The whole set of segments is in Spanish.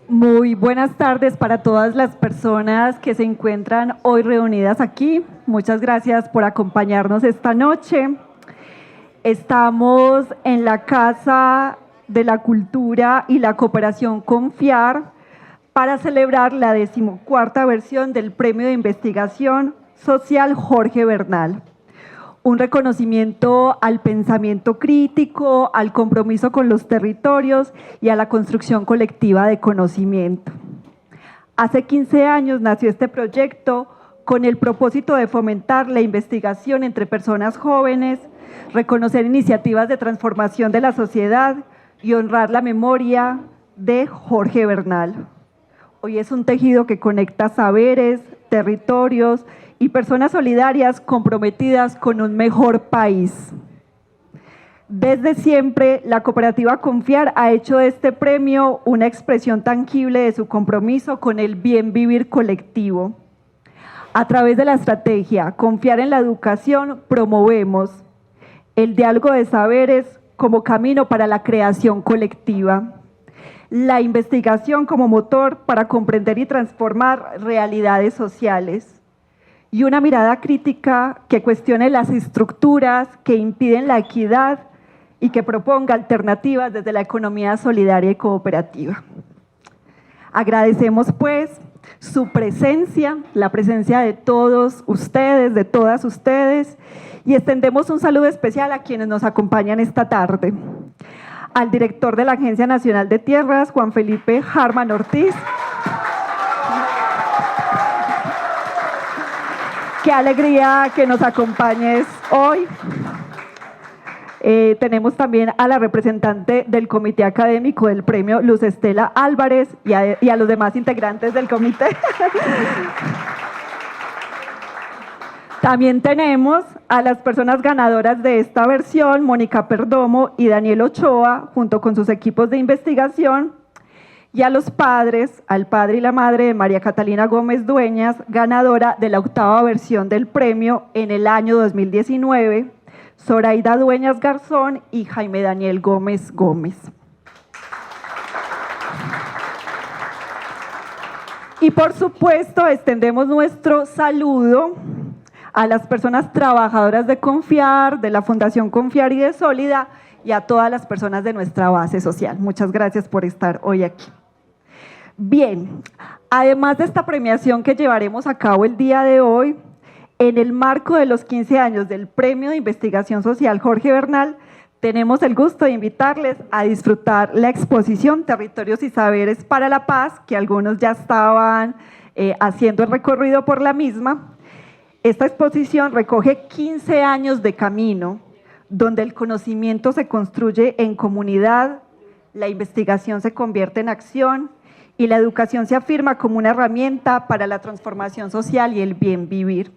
Muy buenas tardes para todas las personas que se encuentran hoy reunidas aquí. Muchas gracias por acompañarnos esta noche. Estamos en la Casa de la Cultura y la Cooperación Confiar para celebrar la 14ª versión del Premio de Investigación Social Jorge Bernal. Un reconocimiento al pensamiento crítico, al compromiso con los territorios y a la construcción colectiva de conocimiento. Hace 15 años nació este proyecto con el propósito de fomentar la investigación entre personas jóvenes, reconocer iniciativas de transformación de la sociedad y honrar la memoria de Jorge Bernal. Hoy es un tejido que conecta saberes, territorios y personas solidarias comprometidas con un mejor país. Desde siempre, la cooperativa Confiar ha hecho de este premio una expresión tangible de su compromiso con el bien vivir colectivo. A través de la estrategia Confiar en la Educación, promovemos el diálogo de saberes como camino para la creación colectiva, la investigación como motor para comprender y transformar realidades sociales, y una mirada crítica que cuestione las estructuras que impiden la equidad y que proponga alternativas desde la economía solidaria y cooperativa. Agradecemos pues su presencia, la presencia de todos ustedes, de todas ustedes, y extendemos un saludo especial a quienes nos acompañan esta tarde. Al director de la Agencia Nacional de Tierras, Juan Felipe Harman Ortiz. Qué alegría que nos acompañes hoy. Tenemos también a la representante del Comité Académico del Premio, Luz Estela Álvarez, y a los demás integrantes del comité. También tenemos a las personas ganadoras de esta versión, Mónica Perdomo y Daniel Ochoa, junto con sus equipos de investigación, y a los padres, al padre y la madre de María Catalina Gómez Dueñas, ganadora de la 8ª versión del premio en el año 2019, Zoraida Dueñas Garzón y Jaime Daniel Gómez Gómez. Y por supuesto, extendemos nuestro saludo a las personas trabajadoras de Confiar, de la Fundación Confiar y de Sólida, y a todas las personas de nuestra base social. Muchas gracias por estar hoy aquí. Bien, además de esta premiación que llevaremos a cabo el día de hoy, en el marco de los 15 años del Premio de Investigación Social Jorge Bernal, tenemos el gusto de invitarles a disfrutar la exposición Territorios y Saberes para la Paz, que algunos ya estaban haciendo el recorrido por la misma. Esta exposición recoge 15 años de camino, donde el conocimiento se construye en comunidad, la investigación se convierte en acción y la educación se afirma como una herramienta para la transformación social y el bien vivir.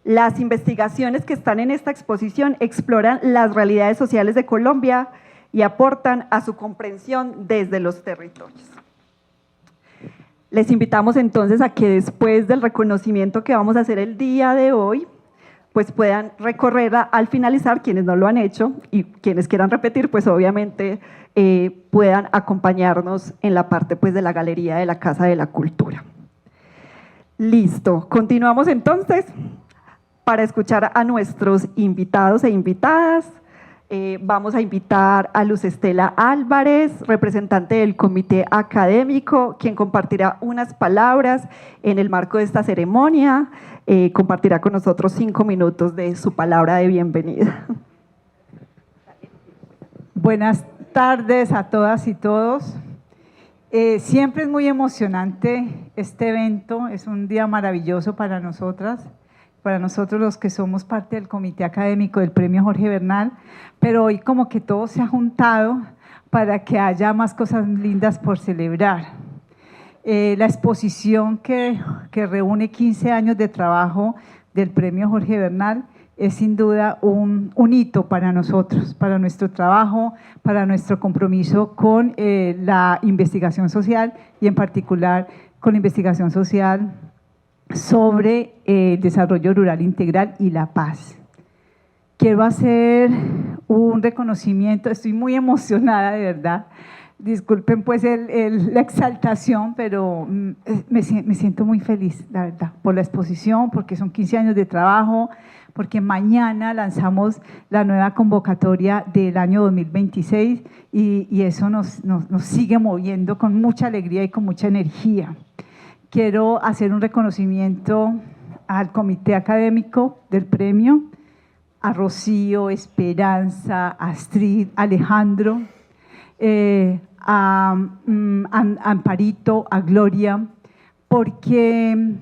Las investigaciones que están en esta exposición exploran las realidades sociales de Colombia y aportan a su comprensión desde los territorios. Les invitamos entonces a que después del reconocimiento que vamos a hacer el día de hoy, pues puedan recorrerla al finalizar, quienes no lo han hecho, y quienes quieran repetir, pues obviamente puedan acompañarnos en la parte pues de la galería de la Casa de la Cultura. Listo, continuamos entonces para escuchar a nuestros invitados e invitadas. Vamos a invitar a Luz Estela Álvarez, representante del Comité Académico, quien compartirá unas palabras en el marco de esta ceremonia. Compartirá con nosotros 5 minutos de su palabra de bienvenida. Buenas tardes a todas y todos. Siempre es muy emocionante este evento, es un día maravilloso para nosotras, para nosotros los que somos parte del Comité Académico del Premio Jorge Bernal, pero hoy como que todo se ha juntado para que haya más cosas lindas por celebrar. La exposición que reúne 15 años de trabajo del Premio Jorge Bernal es sin duda un hito para nosotros, para nuestro trabajo, para nuestro compromiso con la investigación social y en particular con la investigación social sobre el desarrollo rural integral y la paz. Quiero hacer un reconocimiento, estoy muy emocionada de verdad, Disculpen pues la exaltación, pero me siento muy feliz, la verdad, por la exposición, porque son 15 años de trabajo, porque mañana lanzamos la nueva convocatoria del año 2026 y eso nos sigue moviendo con mucha alegría y con mucha energía. Quiero hacer un reconocimiento al comité académico del premio, a Rocío, Esperanza, Astrid, Alejandro, a Amparito, a Gloria, porque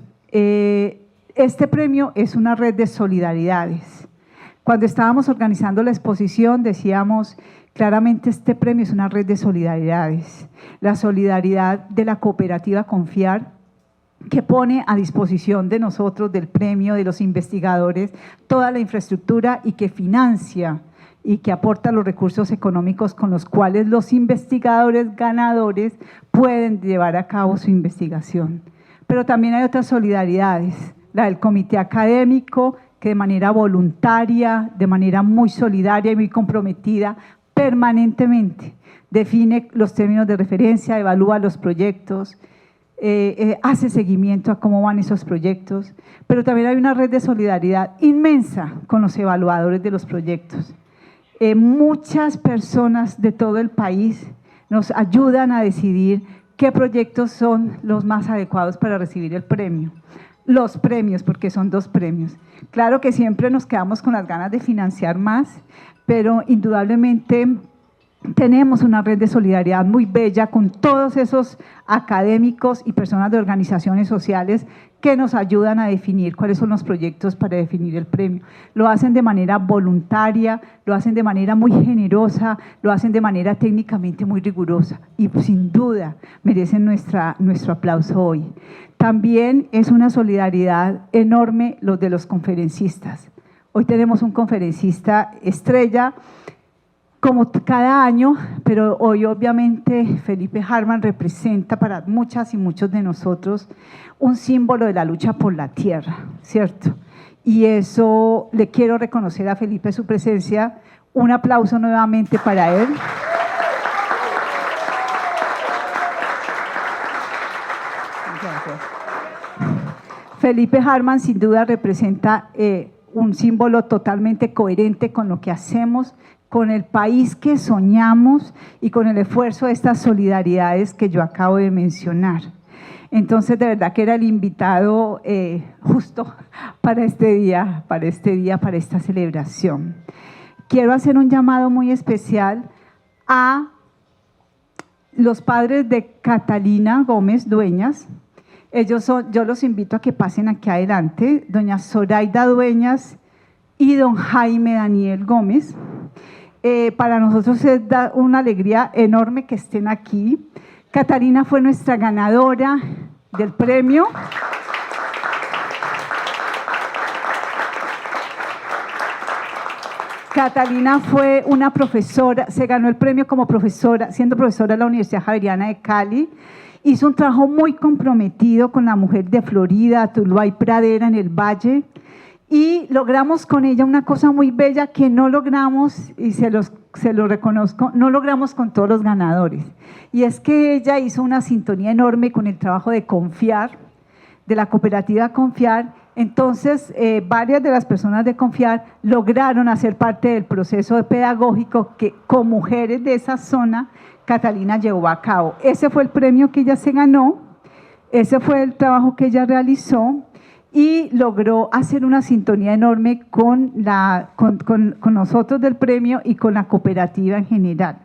este premio es una red de solidaridades. Cuando estábamos organizando la exposición decíamos, claramente este premio es una red de solidaridades. La solidaridad de la cooperativa Confiar, que pone a disposición de nosotros, del premio, de los investigadores, toda la infraestructura y que financia y que aporta los recursos económicos con los cuales los investigadores ganadores pueden llevar a cabo su investigación. Pero también hay otras solidaridades, la del comité académico, que de manera voluntaria, de manera muy solidaria y muy comprometida, permanentemente define los términos de referencia, evalúa los proyectos, hace seguimiento a cómo van esos proyectos, pero también hay una red de solidaridad inmensa con los evaluadores de los proyectos. Muchas personas de todo el país nos ayudan a decidir qué proyectos son los más adecuados para recibir el premio. Los premios, porque son 2 premios. Claro que siempre nos quedamos con las ganas de financiar más, pero indudablemente tenemos una red de solidaridad muy bella con todos esos académicos y personas de organizaciones sociales que nos ayudan a definir cuáles son los proyectos para definir el premio. Lo hacen de manera voluntaria, lo hacen de manera muy generosa, lo hacen de manera técnicamente muy rigurosa y sin duda merecen nuestro aplauso hoy. También es una solidaridad enorme los de los conferencistas. Hoy tenemos un conferencista estrella, como cada año, pero hoy obviamente Felipe Hartmann representa para muchas y muchos de nosotros un símbolo de la lucha por la tierra, ¿cierto? Y eso le quiero reconocer a Felipe su presencia. Un aplauso nuevamente para él. Felipe Hartmann sin duda representa un símbolo totalmente coherente con lo que hacemos, con el país que soñamos y con el esfuerzo de estas solidaridades que yo acabo de mencionar. Entonces, de verdad que era el invitado justo para este día, para esta celebración. Quiero hacer un llamado muy especial a los padres de Catalina Gómez Dueñas. Yo los invito a que pasen aquí adelante, doña Zoraida Dueñas y don Jaime Daniel Gómez. Para nosotros es una alegría enorme que estén aquí. Catalina fue nuestra ganadora del premio. Catalina fue una profesora, se ganó el premio como profesora, siendo profesora de la Universidad Javeriana de Cali. Hizo un trabajo muy comprometido con la mujer de Florida, Tuluá y Pradera en el Valle. Y logramos con ella una cosa muy bella que no logramos, y se lo reconozco, no logramos con todos los ganadores. Y es que ella hizo una sintonía enorme con el trabajo de Confiar, de la cooperativa Confiar. Entonces, varias de las personas de Confiar lograron hacer parte del proceso pedagógico que con mujeres de esa zona Catalina llevó a cabo. Ese fue el premio que ella se ganó, ese fue el trabajo que ella realizó. Y logró hacer una sintonía enorme con nosotros del premio y con la cooperativa en general.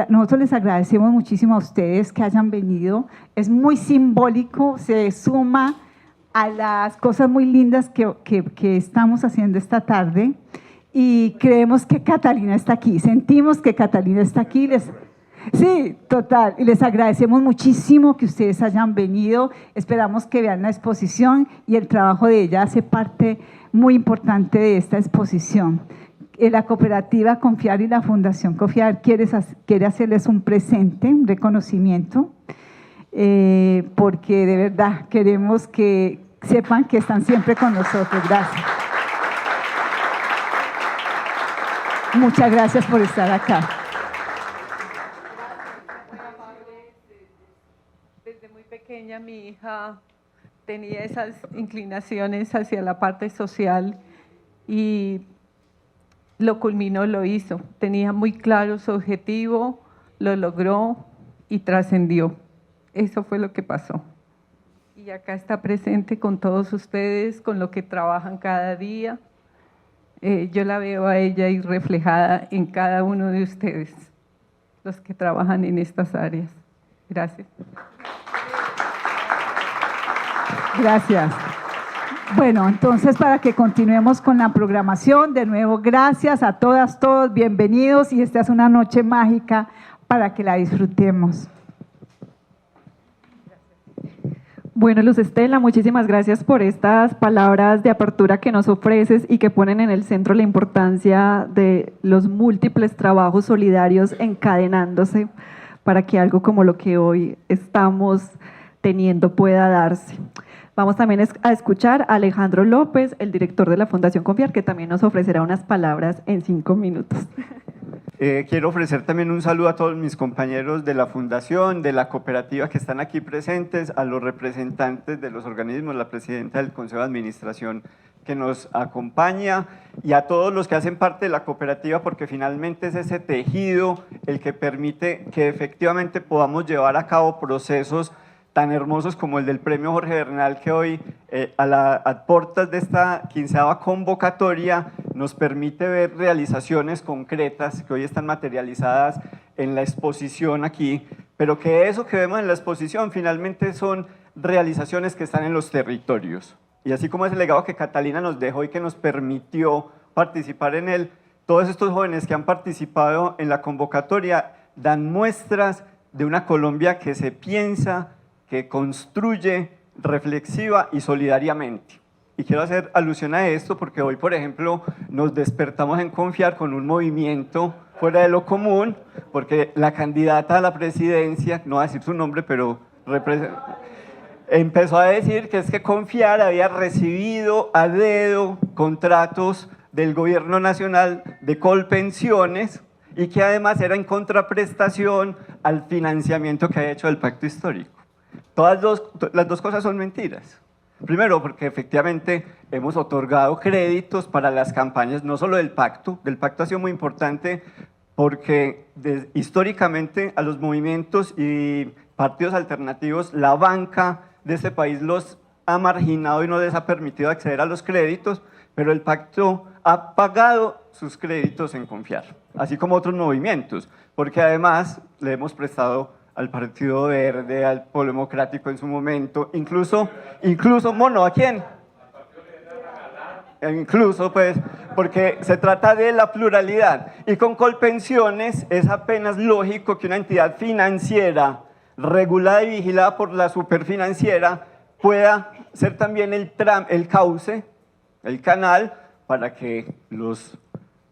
Nosotros les agradecemos muchísimo a ustedes que hayan venido. Es muy simbólico, se suma a las cosas muy lindas que estamos haciendo esta tarde y creemos que Catalina está aquí, sentimos que Catalina está aquí. Sí, total. Y les agradecemos muchísimo que ustedes hayan venido. Esperamos que vean la exposición y el trabajo de ella hace parte muy importante de esta exposición. La cooperativa Confiar y la Fundación Confiar quiere hacerles un presente, un reconocimiento, porque de verdad queremos que sepan que están siempre con nosotros. Gracias. Muchas gracias por estar acá. Desde muy pequeña mi hija tenía esas inclinaciones hacia la parte social y lo culminó, lo hizo. Tenía muy claro su objetivo, lo logró y trascendió. Eso fue lo que pasó. Y acá está presente con todos ustedes, con lo que trabajan cada día. Yo la veo a ella y reflejada en cada uno de ustedes, los que trabajan en estas áreas. Gracias. Gracias. Bueno, entonces para que continuemos con la programación, de nuevo gracias a todas, todos, bienvenidos y esta es una noche mágica para que la disfrutemos. Bueno, Luz Estela, muchísimas gracias por estas palabras de apertura que nos ofreces y que ponen en el centro la importancia de los múltiples trabajos solidarios encadenándose para que algo como lo que hoy estamos teniendo pueda darse. Vamos también a escuchar a Alejandro López, el director de la Fundación Confiar, que también nos ofrecerá unas palabras en 5 minutos. Quiero ofrecer también un saludo a todos mis compañeros de la Fundación, de la cooperativa que están aquí presentes, a los representantes de los organismos, la presidenta del Consejo de Administración que nos acompaña y a todos los que hacen parte de la cooperativa, porque finalmente es ese tejido el que permite que efectivamente podamos llevar a cabo procesos tan hermosos como el del premio Jorge Bernal, que hoy a puertas de esta 15ª convocatoria nos permite ver realizaciones concretas que hoy están materializadas en la exposición aquí, pero que eso que vemos en la exposición finalmente son realizaciones que están en los territorios. Y así como ese legado que Catalina nos dejó y que nos permitió participar en él, todos estos jóvenes que han participado en la convocatoria dan muestras de una Colombia que se piensa, que construye reflexiva y solidariamente. Y quiero hacer alusión a esto porque hoy, por ejemplo, nos despertamos en Confiar con un movimiento fuera de lo común, porque la candidata a la presidencia, no voy a decir su nombre, pero empezó a decir que es que Confiar había recibido a dedo contratos del gobierno nacional de Colpensiones y que además era en contraprestación al financiamiento que había hecho el pacto histórico. Las dos cosas son mentiras. Primero, porque efectivamente hemos otorgado créditos para las campañas, no solo del pacto ha sido muy importante porque históricamente a los movimientos y partidos alternativos la banca de este país los ha marginado y no les ha permitido acceder a los créditos, pero el pacto ha pagado sus créditos en Confiar, así como otros movimientos, porque además le hemos prestado al Partido Verde, al Polo Democrático en su momento, incluso Mono, ¿a quién? Incluso pues, porque se trata de la pluralidad, y con Colpensiones es apenas lógico que una entidad financiera regulada y vigilada por la superfinanciera pueda ser también el cauce, el canal, para que los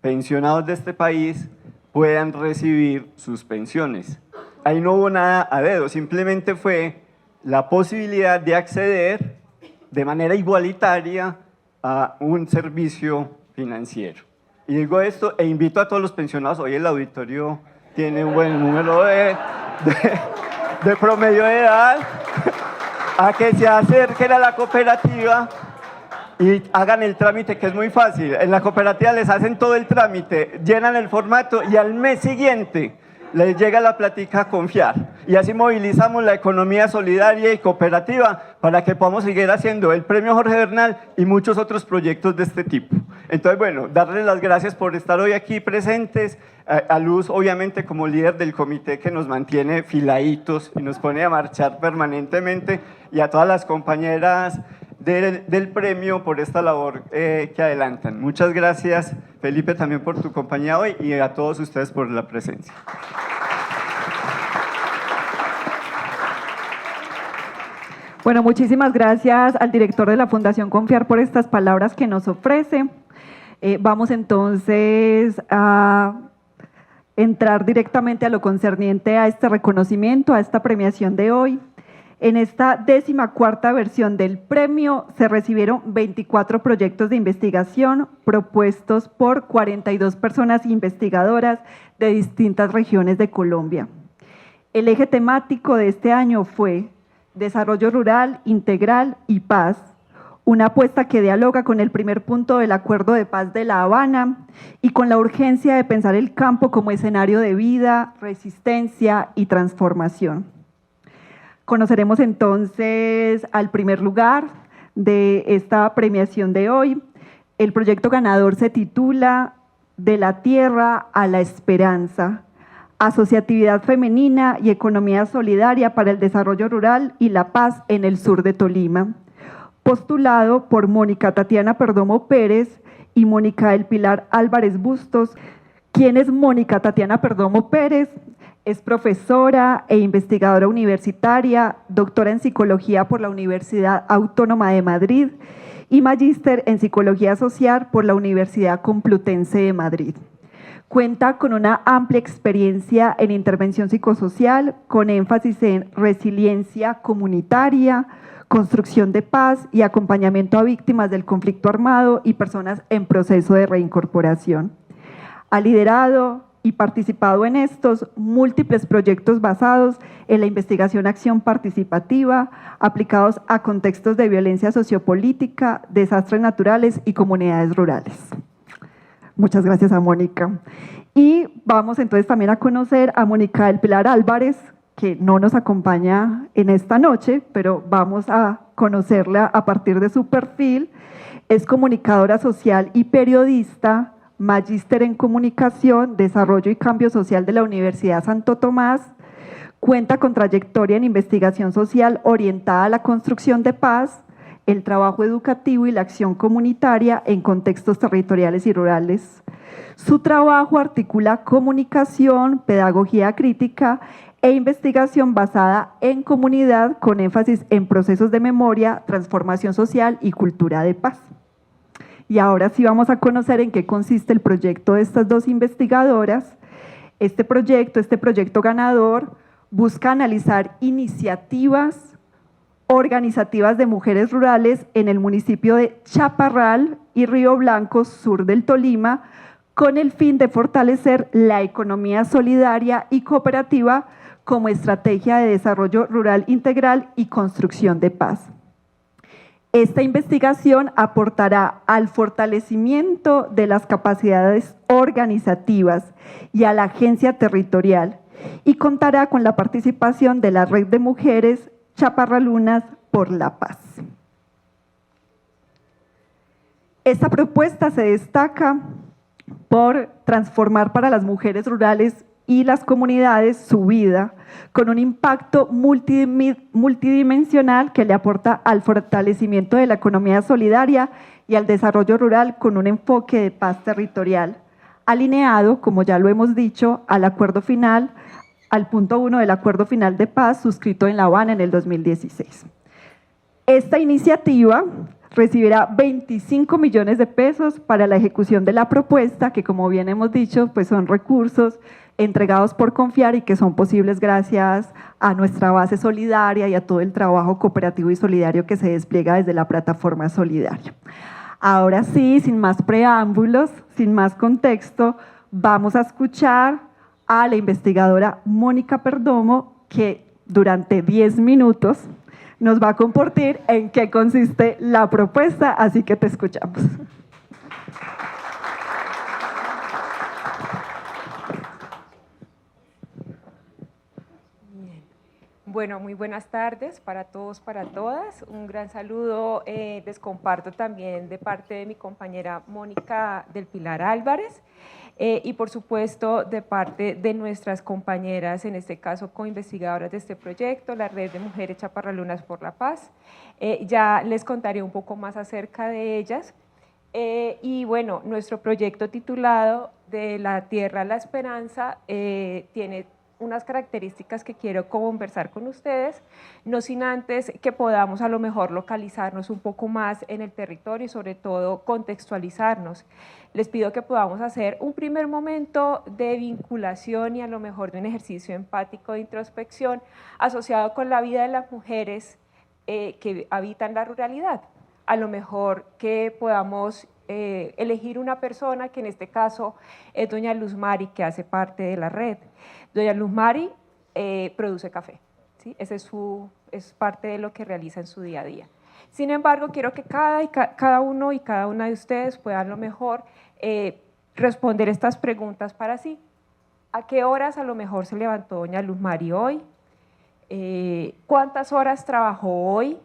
pensionados de este país puedan recibir sus pensiones. Ahí no hubo nada a dedo, simplemente fue la posibilidad de acceder de manera igualitaria a un servicio financiero. Y digo esto e invito a todos los pensionados, hoy el auditorio tiene un buen número de promedio de edad, a que se acerquen a la cooperativa y hagan el trámite, que es muy fácil. En la cooperativa les hacen todo el trámite, llenan el formato y al mes siguiente les llega la plática a Confiar. Y así movilizamos la economía solidaria y cooperativa para que podamos seguir haciendo el premio Jorge Bernal y muchos otros proyectos de este tipo. Entonces, bueno, darles las gracias por estar hoy aquí presentes, a Luz, obviamente, como líder del comité que nos mantiene filaditos y nos pone a marchar permanentemente, y a todas las compañeras del premio por esta labor que adelantan. Muchas gracias, Felipe, también por tu compañía hoy, y a todos ustedes por la presencia. Bueno, muchísimas gracias al director de la Fundación Confiar por estas palabras que nos ofrece. Vamos entonces a entrar directamente a lo concerniente a este reconocimiento, a esta premiación de hoy. En esta 14ª versión del premio se recibieron 24 proyectos de investigación propuestos por 42 personas investigadoras de distintas regiones de Colombia. El eje temático de este año fue desarrollo rural, integral y paz, una apuesta que dialoga con el primer punto del Acuerdo de Paz de La Habana y con la urgencia de pensar el campo como escenario de vida, resistencia y transformación. Conoceremos entonces al primer lugar de esta premiación de hoy. El proyecto ganador se titula De la Tierra a la Esperanza, Asociatividad Femenina y Economía Solidaria para el Desarrollo Rural y la Paz en el Sur de Tolima, postulado por Mónica Tatiana Perdomo Pérez y Mónica del Pilar Álvarez Bustos. ¿Quién es Mónica Tatiana Perdomo Pérez? Es profesora e investigadora universitaria, doctora en Psicología por la Universidad Autónoma de Madrid y magíster en Psicología Social por la Universidad Complutense de Madrid. Cuenta con una amplia experiencia en intervención psicosocial, con énfasis en resiliencia comunitaria, construcción de paz y acompañamiento a víctimas del conflicto armado y personas en proceso de reincorporación. Ha liderado y participado en estos múltiples proyectos basados en la investigación-acción participativa, aplicados a contextos de violencia sociopolítica, desastres naturales y comunidades rurales. Muchas gracias a Mónica. Y vamos entonces también a conocer a Mónica del Pilar Álvarez, que no nos acompaña en esta noche, pero vamos a conocerla a partir de su perfil. Es comunicadora social y periodista, magíster en Comunicación, Desarrollo y Cambio Social de la Universidad Santo Tomás, cuenta con trayectoria en investigación social orientada a la construcción de paz, el trabajo educativo y la acción comunitaria en contextos territoriales y rurales. Su trabajo articula comunicación, pedagogía crítica e investigación basada en comunidad con énfasis en procesos de memoria, transformación social y cultura de paz. Y ahora sí vamos a conocer en qué consiste el proyecto de estas dos investigadoras. Este proyecto ganador, busca analizar iniciativas organizativas de mujeres rurales en el municipio de Chaparral y Río Blanco, sur del Tolima, con el fin de fortalecer la economía solidaria y cooperativa como estrategia de desarrollo rural integral y construcción de paz. Esta investigación aportará al fortalecimiento de las capacidades organizativas y a la agencia territorial y contará con la participación de la Red de Mujeres Chaparralunas por la Paz. Esta propuesta se destaca por transformar para las mujeres rurales y las comunidades su vida, con un impacto multidimensional que le aporta al fortalecimiento de la economía solidaria y al desarrollo rural con un enfoque de paz territorial, alineado, como ya lo hemos dicho, al acuerdo final, al punto 1 del Acuerdo Final de Paz suscrito en La Habana en el 2016. Esta iniciativa recibirá 25 millones de pesos para la ejecución de la propuesta, que como bien hemos dicho, pues son recursos entregados por Confiar y que son posibles gracias a nuestra base solidaria y a todo el trabajo cooperativo y solidario que se despliega desde la plataforma Solidario. Ahora sí, sin más preámbulos, sin más contexto, vamos a escuchar a la investigadora Mónica Perdomo, que durante 10 minutos nos va a compartir en qué consiste la propuesta, así que te escuchamos. Bueno, muy buenas tardes para todos, para todas. Un gran saludo, les comparto también de parte de mi compañera Mónica del Pilar Álvarez y por supuesto de parte de nuestras compañeras, en este caso coinvestigadoras de este proyecto, la Red de Mujeres Chaparralunas por la Paz. Ya les contaré un poco más acerca de ellas. Y bueno, nuestro proyecto titulado De la Tierra a la Esperanza tiene unas características que quiero conversar con ustedes, no sin antes que podamos a lo mejor localizarnos un poco más en el territorio y sobre todo contextualizarnos. Les pido que podamos hacer un primer momento de vinculación y a lo mejor de un ejercicio empático de introspección asociado con la vida de las mujeres que habitan la ruralidad. A lo mejor que podamos elegir una persona que en este caso es doña Luz Mari, que hace parte de la red. Doña Luz Mari produce café. ¿sí? Es parte de lo que realiza en su día a día. Sin embargo, quiero que cada uno y cada una de ustedes puedan a lo mejor responder estas preguntas para sí. ¿A qué horas a lo mejor se levantó doña Luz Mari hoy? ¿Cuántas horas trabajó hoy?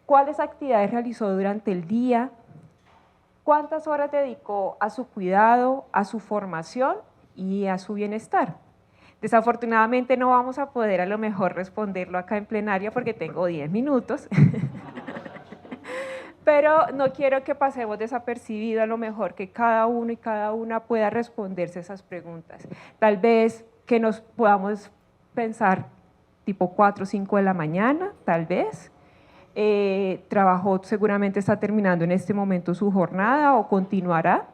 ¿Cuáles actividades realizó durante el día? ¿Cuántas horas dedicó a su cuidado, a su formación y a su bienestar? Desafortunadamente no vamos a poder a lo mejor responderlo acá en plenaria porque tengo 10 minutos, pero no quiero que pasemos desapercibido a lo mejor que cada uno y cada una pueda responderse esas preguntas. Tal vez que nos podamos pensar tipo 4 o 5 de la mañana, tal vez. Trabajó, seguramente está terminando en este momento su jornada o continuará.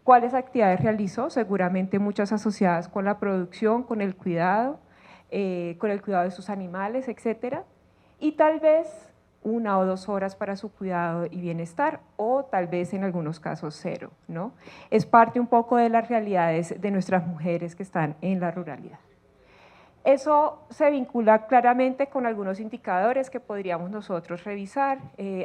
¿Cuáles actividades realizó? Seguramente muchas asociadas con la producción, con el cuidado de sus animales, etcétera. Y tal vez 1 o 2 horas para su cuidado y bienestar, o tal vez en algunos casos 0, ¿no? Es parte un poco de las realidades de nuestras mujeres que están en la ruralidad. Eso se vincula claramente con algunos indicadores que podríamos nosotros revisar,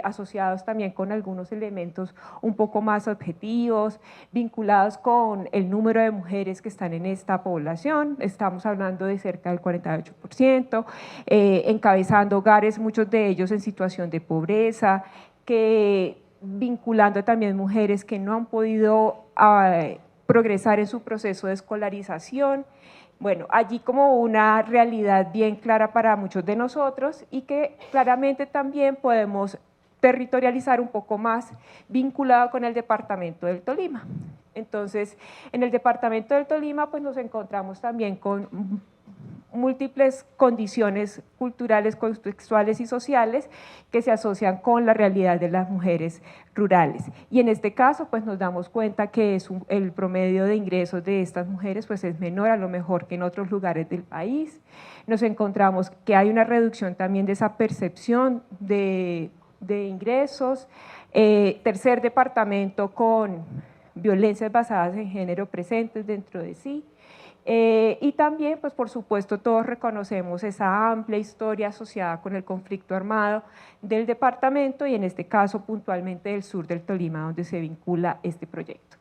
asociados también con algunos elementos un poco más objetivos, vinculados con el número de mujeres que están en esta población. Estamos hablando de cerca del 48%, encabezando hogares, muchos de ellos en situación de pobreza, vinculando también mujeres que no han podido progresar en su proceso de escolarización. Bueno, allí como una realidad bien clara para muchos de nosotros y que claramente también podemos territorializar un poco más vinculado con el departamento del Tolima. Entonces, en el departamento del Tolima pues nos encontramos también con múltiples condiciones culturales, contextuales y sociales que se asocian con la realidad de las mujeres rurales. Y en este caso, pues nos damos cuenta que el promedio de ingresos de estas mujeres pues es menor a lo mejor que en otros lugares del país. Nos encontramos que hay una reducción también de esa percepción de ingresos. Tercer departamento con violencias basadas en género presentes dentro de sí. Y también, pues por supuesto, todos reconocemos esa amplia historia asociada con el conflicto armado del departamento y en este caso puntualmente del sur del Tolima, donde se vincula este proyecto.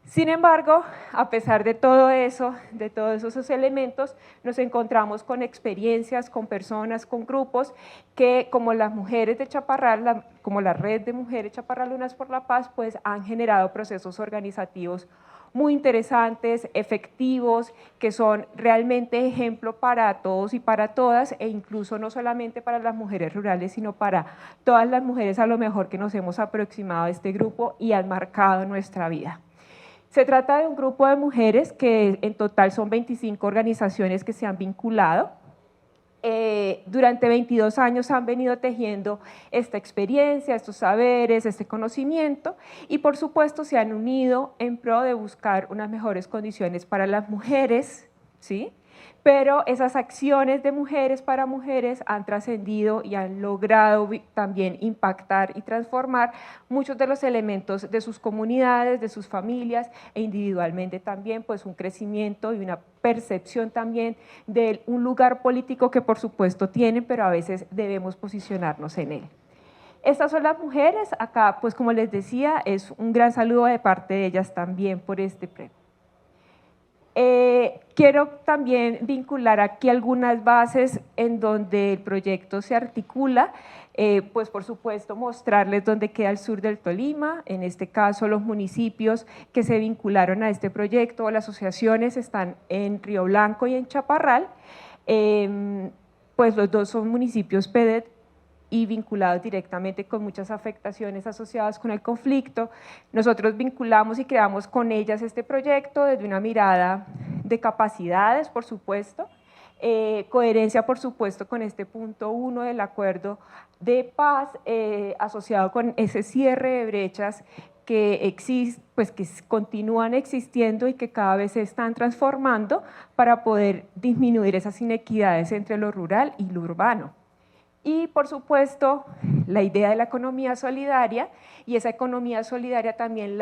Sin embargo, a pesar de todo eso, de todos esos elementos, nos encontramos con experiencias, con personas, con grupos que, como las mujeres de Chaparral, como la red de mujeres Chaparralunas por la Paz, pues han generado procesos organizativos muy interesantes, efectivos, que son realmente ejemplo para todos y para todas, e incluso no solamente para las mujeres rurales, sino para todas las mujeres a lo mejor que nos hemos aproximado a este grupo y han marcado nuestra vida. Se trata de un grupo de mujeres que en total son 25 organizaciones que se han vinculado. Durante 22 años han venido tejiendo esta experiencia, estos saberes, este conocimiento y por supuesto se han unido en pro de buscar unas mejores condiciones para las mujeres, ¿sí? Pero esas acciones de mujeres para mujeres han trascendido y han logrado también impactar y transformar muchos de los elementos de sus comunidades, de sus familias e individualmente también pues un crecimiento y una percepción también de un lugar político que por supuesto tienen, pero a veces debemos posicionarnos en él. Estas son las mujeres, acá pues como les decía, es un gran saludo de parte de ellas también por este premio. Quiero también vincular aquí algunas bases en donde el proyecto se articula, pues por supuesto mostrarles dónde queda el sur del Tolima, en este caso los municipios que se vincularon a este proyecto o las asociaciones están en Río Blanco y en Chaparral, pues los dos son municipios PEDET y vinculados directamente con muchas afectaciones asociadas con el conflicto. Nosotros vinculamos y creamos con ellas este proyecto desde una mirada de capacidades, por supuesto, coherencia, por supuesto, con este punto 1 del acuerdo de paz asociado con ese cierre de brechas que continúan existiendo y que cada vez se están transformando para poder disminuir esas inequidades entre lo rural y lo urbano. Y por supuesto, la idea de la economía solidaria y esa economía solidaria también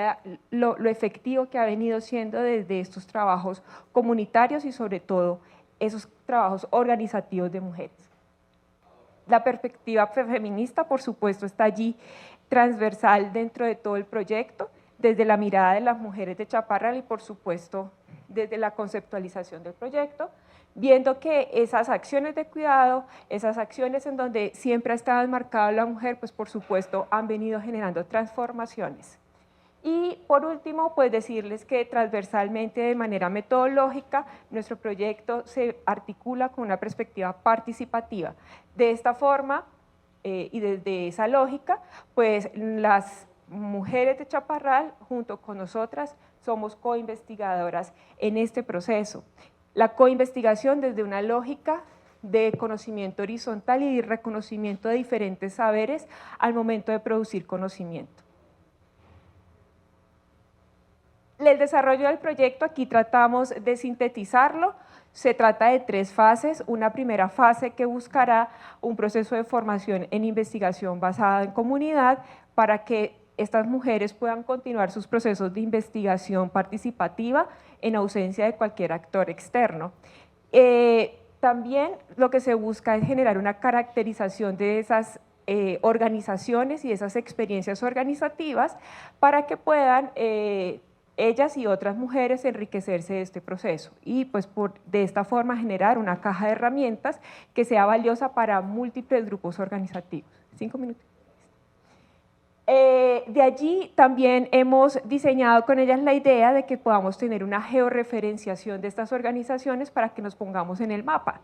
lo efectivo que ha venido siendo desde estos trabajos comunitarios y sobre todo esos trabajos organizativos de mujeres. La perspectiva feminista, por supuesto, está allí transversal dentro de todo el proyecto, desde la mirada de las mujeres de Chaparral y, por supuesto, desde la conceptualización del proyecto, viendo que esas acciones de cuidado, esas acciones en donde siempre ha estado enmarcada la mujer, pues por supuesto han venido generando transformaciones. Y por último, pues decirles que transversalmente, de manera metodológica, nuestro proyecto se articula con una perspectiva participativa. De esta forma y desde esa lógica, pues las mujeres de Chaparral, junto con nosotras, somos coinvestigadoras en este proceso. La coinvestigación desde una lógica de conocimiento horizontal y de reconocimiento de diferentes saberes al momento de producir conocimiento. El desarrollo del proyecto, aquí tratamos de sintetizarlo. Se trata de 3 fases. Una primera fase que buscará un proceso de formación en investigación basada en comunidad para que estas mujeres puedan continuar sus procesos de investigación participativa en ausencia de cualquier actor externo. También lo que se busca es generar una caracterización de esas organizaciones y esas experiencias organizativas para que puedan ellas y otras mujeres enriquecerse de este proceso y pues de esta forma generar una caja de herramientas que sea valiosa para múltiples grupos organizativos. 5 minutos. De allí también hemos diseñado con ellas la idea de que podamos tener una georreferenciación de estas organizaciones para que nos pongamos en el mapa.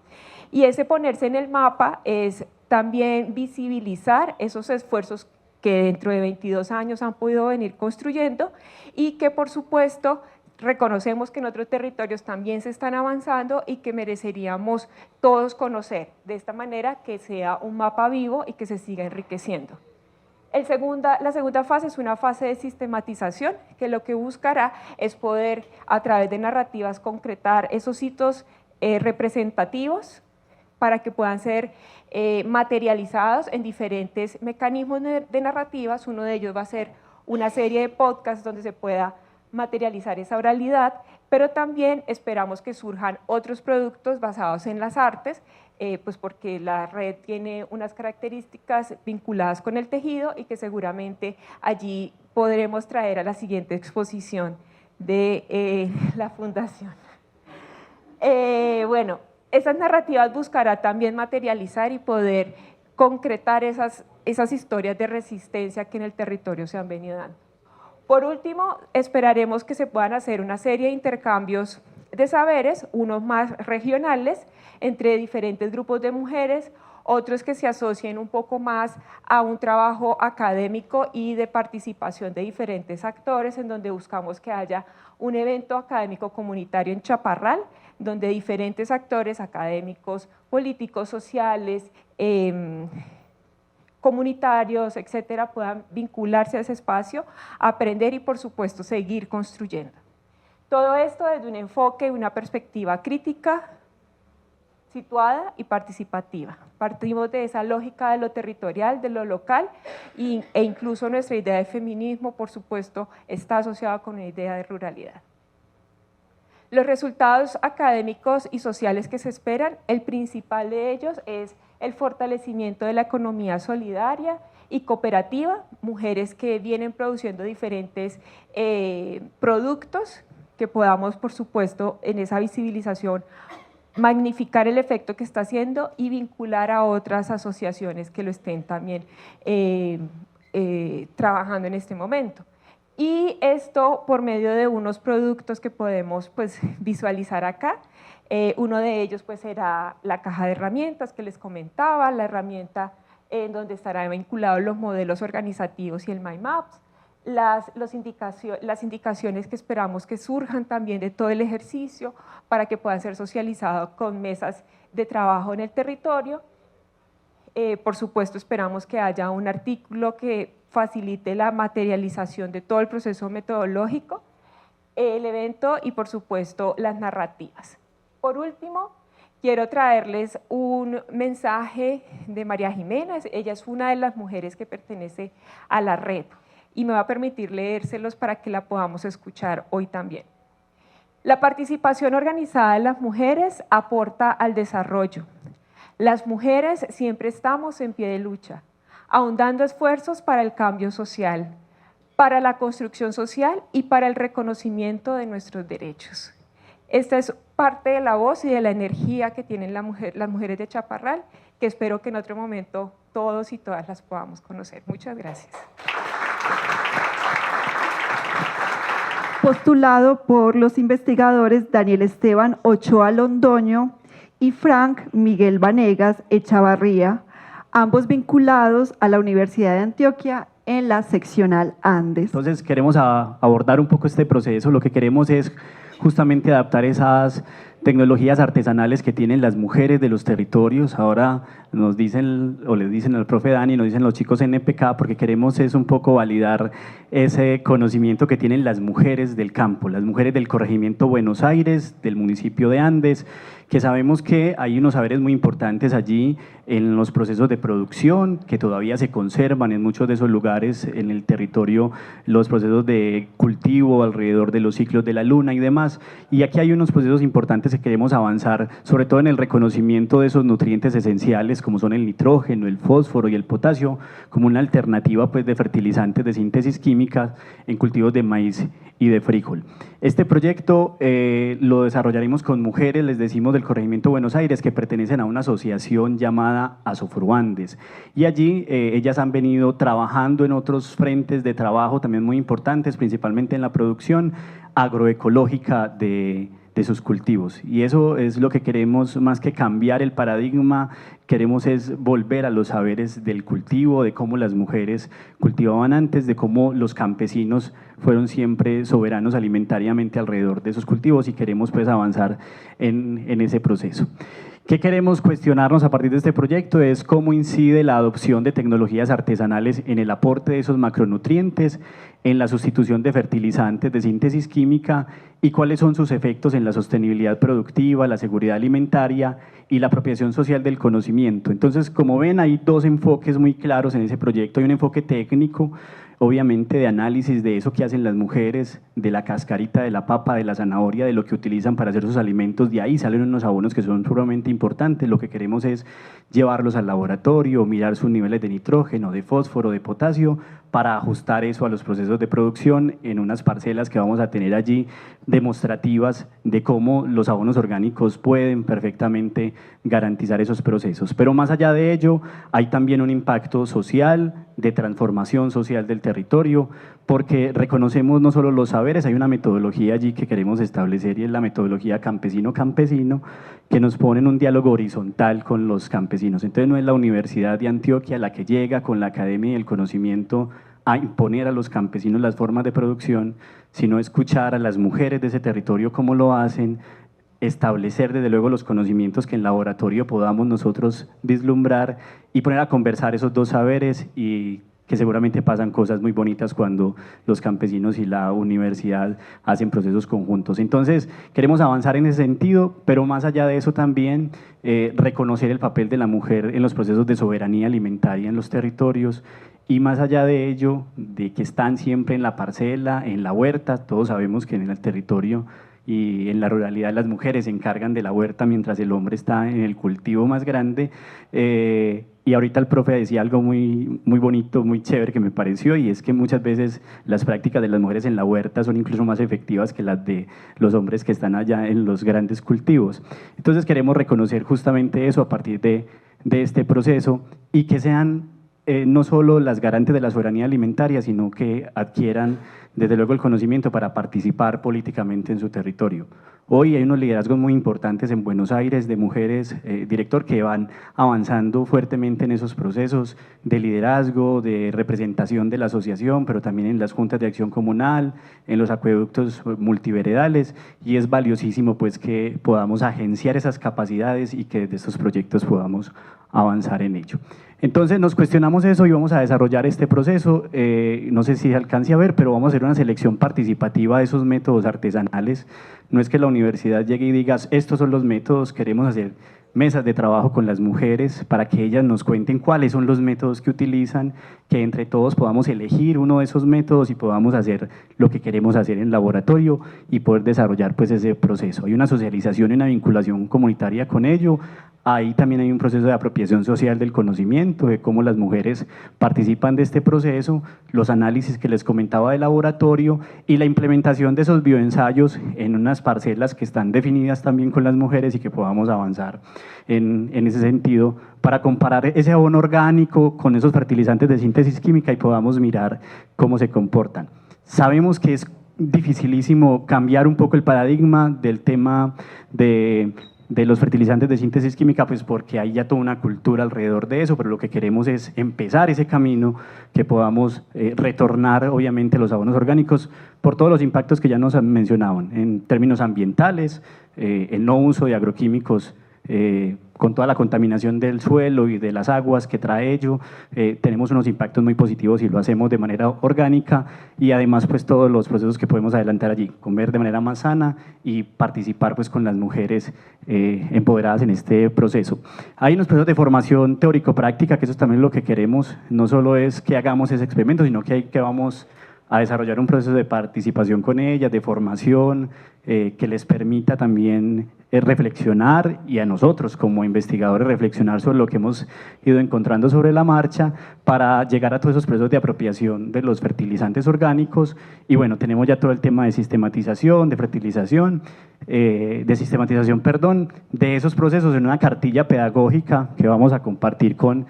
Y ese ponerse en el mapa es también visibilizar esos esfuerzos que dentro de 22 años han podido venir construyendo y que por supuesto reconocemos que en otros territorios también se están avanzando y que mereceríamos todos conocer, de esta manera que sea un mapa vivo y que se siga enriqueciendo. La segunda fase es una fase de sistematización que lo que buscará es poder a través de narrativas concretar esos hitos representativos para que puedan ser materializados en diferentes mecanismos de narrativas. Uno de ellos va a ser una serie de podcasts donde se pueda materializar esa oralidad, pero también esperamos que surjan otros productos basados en las artes, pues porque la red tiene unas características vinculadas con el tejido y que seguramente allí podremos traer a la siguiente exposición de la Fundación. Bueno, esas narrativas buscará también materializar y poder concretar esas historias de resistencia que en el territorio se han venido dando. Por último, esperaremos que se puedan hacer una serie de intercambios de saberes, unos más regionales entre diferentes grupos de mujeres, otros que se asocien un poco más a un trabajo académico y de participación de diferentes actores, en donde buscamos que haya un evento académico comunitario en Chaparral, donde diferentes actores académicos, políticos, sociales, comunitarios, etcétera, puedan vincularse a ese espacio, aprender y por supuesto seguir construyendo. Todo esto desde un enfoque y una perspectiva crítica, situada y participativa. Partimos de esa lógica de lo territorial, de lo local e incluso nuestra idea de feminismo, por supuesto, está asociada con una idea de ruralidad. Los resultados académicos y sociales que se esperan, el principal de ellos es el fortalecimiento de la economía solidaria y cooperativa, mujeres que vienen produciendo diferentes productos que podamos, por supuesto, en esa visibilización magnificar el efecto que está haciendo y vincular a otras asociaciones que lo estén también trabajando en este momento. Y esto por medio de unos productos que podemos pues, visualizar acá. Uno de ellos pues, será la caja de herramientas que les comentaba, la herramienta en donde estarán vinculados los modelos organizativos y el Mind Maps, las indicaciones que esperamos que surjan también de todo el ejercicio para que puedan ser socializados con mesas de trabajo en el territorio. Por supuesto, esperamos que haya un artículo que facilite la materialización de todo el proceso metodológico, el evento y, por supuesto, las narrativas. Por último, quiero traerles un mensaje de María Jimena. Ella es una de las mujeres que pertenece a la red y me va a permitir leérselos para que la podamos escuchar hoy también. La participación organizada de las mujeres aporta al desarrollo. Las mujeres siempre estamos en pie de lucha, ahondando esfuerzos para el cambio social, para la construcción social y para el reconocimiento de nuestros derechos. Esta es parte de la voz y de la energía que tienen las mujeres de Chaparral, que espero que en otro momento todos y todas las podamos conocer. Muchas gracias. Postulado por los investigadores Daniel Esteban Ochoa Londoño y Frank Miguel Vanegas Echavarría, ambos vinculados a la Universidad de Antioquia en la seccional Andes. Entonces queremos abordar un poco este proceso. Lo que queremos es justamente adaptar esas tecnologías artesanales que tienen las mujeres de los territorios. Ahora nos dicen, o le dicen al profe Dani, nos dicen los chicos NPK, porque queremos es un poco validar ese conocimiento que tienen las mujeres del campo, las mujeres del corregimiento Buenos Aires, del municipio de Andes, que sabemos que hay unos saberes muy importantes allí en los procesos de producción, que todavía se conservan en muchos de esos lugares en el territorio, los procesos de cultivo alrededor de los ciclos de la luna y demás. Y aquí hay unos procesos importantes que queremos avanzar, sobre todo en el reconocimiento de esos nutrientes esenciales, como son el nitrógeno, el fósforo y el potasio, como una alternativa pues, de fertilizantes de síntesis química en cultivos de maíz y de frijol. Este proyecto lo desarrollaremos con mujeres, les decimos, del corregimiento Buenos Aires, que pertenecen a una asociación llamada Asofruandes. Y allí ellas han venido trabajando en otros frentes de trabajo también muy importantes, principalmente en la producción agroecológica de sus cultivos. Y eso es lo que queremos, más que cambiar el paradigma, queremos es volver a los saberes del cultivo, de cómo las mujeres cultivaban antes, de cómo los campesinos fueron siempre soberanos alimentariamente alrededor de esos cultivos, y queremos pues avanzar en ese proceso. ¿Qué queremos cuestionarnos a partir de este proyecto? Es cómo incide la adopción de tecnologías artesanales en el aporte de esos macronutrientes, en la sustitución de fertilizantes de síntesis química, y cuáles son sus efectos en la sostenibilidad productiva, la seguridad alimentaria y la apropiación social del conocimiento. Entonces, como ven, hay dos enfoques muy claros en ese proyecto. Hay un enfoque técnico, obviamente de análisis de eso que hacen las mujeres, de la cascarita de la papa, de la zanahoria, de lo que utilizan para hacer sus alimentos. De ahí salen unos abonos que son sumamente importantes. Lo que queremos es llevarlos al laboratorio, mirar sus niveles de nitrógeno, de fósforo, de potasio, para ajustar eso a los procesos de producción en unas parcelas que vamos a tener allí demostrativas de cómo los abonos orgánicos pueden perfectamente garantizar esos procesos. Pero más allá de ello, hay también un impacto social, de transformación social del territorio, porque reconocemos no solo los saberes, hay una metodología allí que queremos establecer, y es la metodología campesino-campesino, que nos pone en un diálogo horizontal con los campesinos. Entonces no es la Universidad de Antioquia la que llega con la academia y el conocimiento a imponer a los campesinos las formas de producción, sino escuchar a las mujeres de ese territorio cómo lo hacen, establecer desde luego los conocimientos que en laboratorio podamos nosotros vislumbrar y poner a conversar esos dos saberes, y que seguramente pasan cosas muy bonitas cuando los campesinos y la universidad hacen procesos conjuntos. Entonces, queremos avanzar en ese sentido, pero más allá de eso también reconocer el papel de la mujer en los procesos de soberanía alimentaria en los territorios, y más allá de ello, de que están siempre en la parcela, en la huerta. Todos sabemos que en el territorio y en la ruralidad las mujeres se encargan de la huerta mientras el hombre está en el cultivo más grande. Y ahorita el profe decía algo muy bonito, muy chévere que me pareció, y es que muchas veces las prácticas de las mujeres en la huerta son incluso más efectivas que las de los hombres que están allá en los grandes cultivos. Entonces queremos reconocer justamente eso a partir de este proceso, y que sean no solo las garantes de la soberanía alimentaria, sino que adquieran desde luego el conocimiento para participar políticamente en su territorio. Hoy hay unos liderazgos muy importantes en Buenos Aires de mujeres, director, que van avanzando fuertemente en esos procesos de liderazgo, de representación de la asociación, pero también en las juntas de acción comunal, en los acueductos multiveredales, y es valiosísimo pues que podamos agenciar esas capacidades y que desde estos proyectos podamos avanzar en ello. Entonces nos cuestionamos eso y vamos a desarrollar este proceso. No sé si se alcance a ver, pero vamos a hacer una selección participativa de esos métodos artesanales. No es que la universidad llegue y diga, estos son los métodos, queremos hacer mesas de trabajo con las mujeres para que ellas nos cuenten cuáles son los métodos que utilizan, que entre todos podamos elegir uno de esos métodos y podamos hacer lo que queremos hacer en el laboratorio y poder desarrollar pues ese proceso. Hay una socialización y una vinculación comunitaria con ello. Ahí también hay un proceso de apropiación social del conocimiento, de cómo las mujeres participan de este proceso, los análisis que les comentaba del laboratorio y la implementación de esos bioensayos en unas parcelas que están definidas también con las mujeres y que podamos avanzar en ese sentido para comparar ese abono orgánico con esos fertilizantes de síntesis química y podamos mirar cómo se comportan. Sabemos que es dificilísimo cambiar un poco el paradigma del tema de los fertilizantes de síntesis química, pues porque hay ya toda una cultura alrededor de eso, pero lo que queremos es empezar ese camino, que podamos retornar obviamente los abonos orgánicos por todos los impactos que ya nos mencionaban, en términos ambientales, el no uso de agroquímicos, con toda la contaminación del suelo y de las aguas que trae ello, tenemos unos impactos muy positivos y lo hacemos de manera orgánica y además pues todos los procesos que podemos adelantar allí, comer de manera más sana y participar pues con las mujeres empoderadas en este proceso. Hay unos procesos de formación teórico-práctica, que eso también es lo que queremos, no solo es que hagamos ese experimento, sino que vamos a desarrollar un proceso de participación con ellas, de formación, que les permita también reflexionar y a nosotros como investigadores reflexionar sobre lo que hemos ido encontrando sobre la marcha para llegar a todos esos procesos de apropiación de los fertilizantes orgánicos. Y bueno, tenemos ya todo el tema de sistematización, de fertilización, de esos procesos en una cartilla pedagógica que vamos a compartir con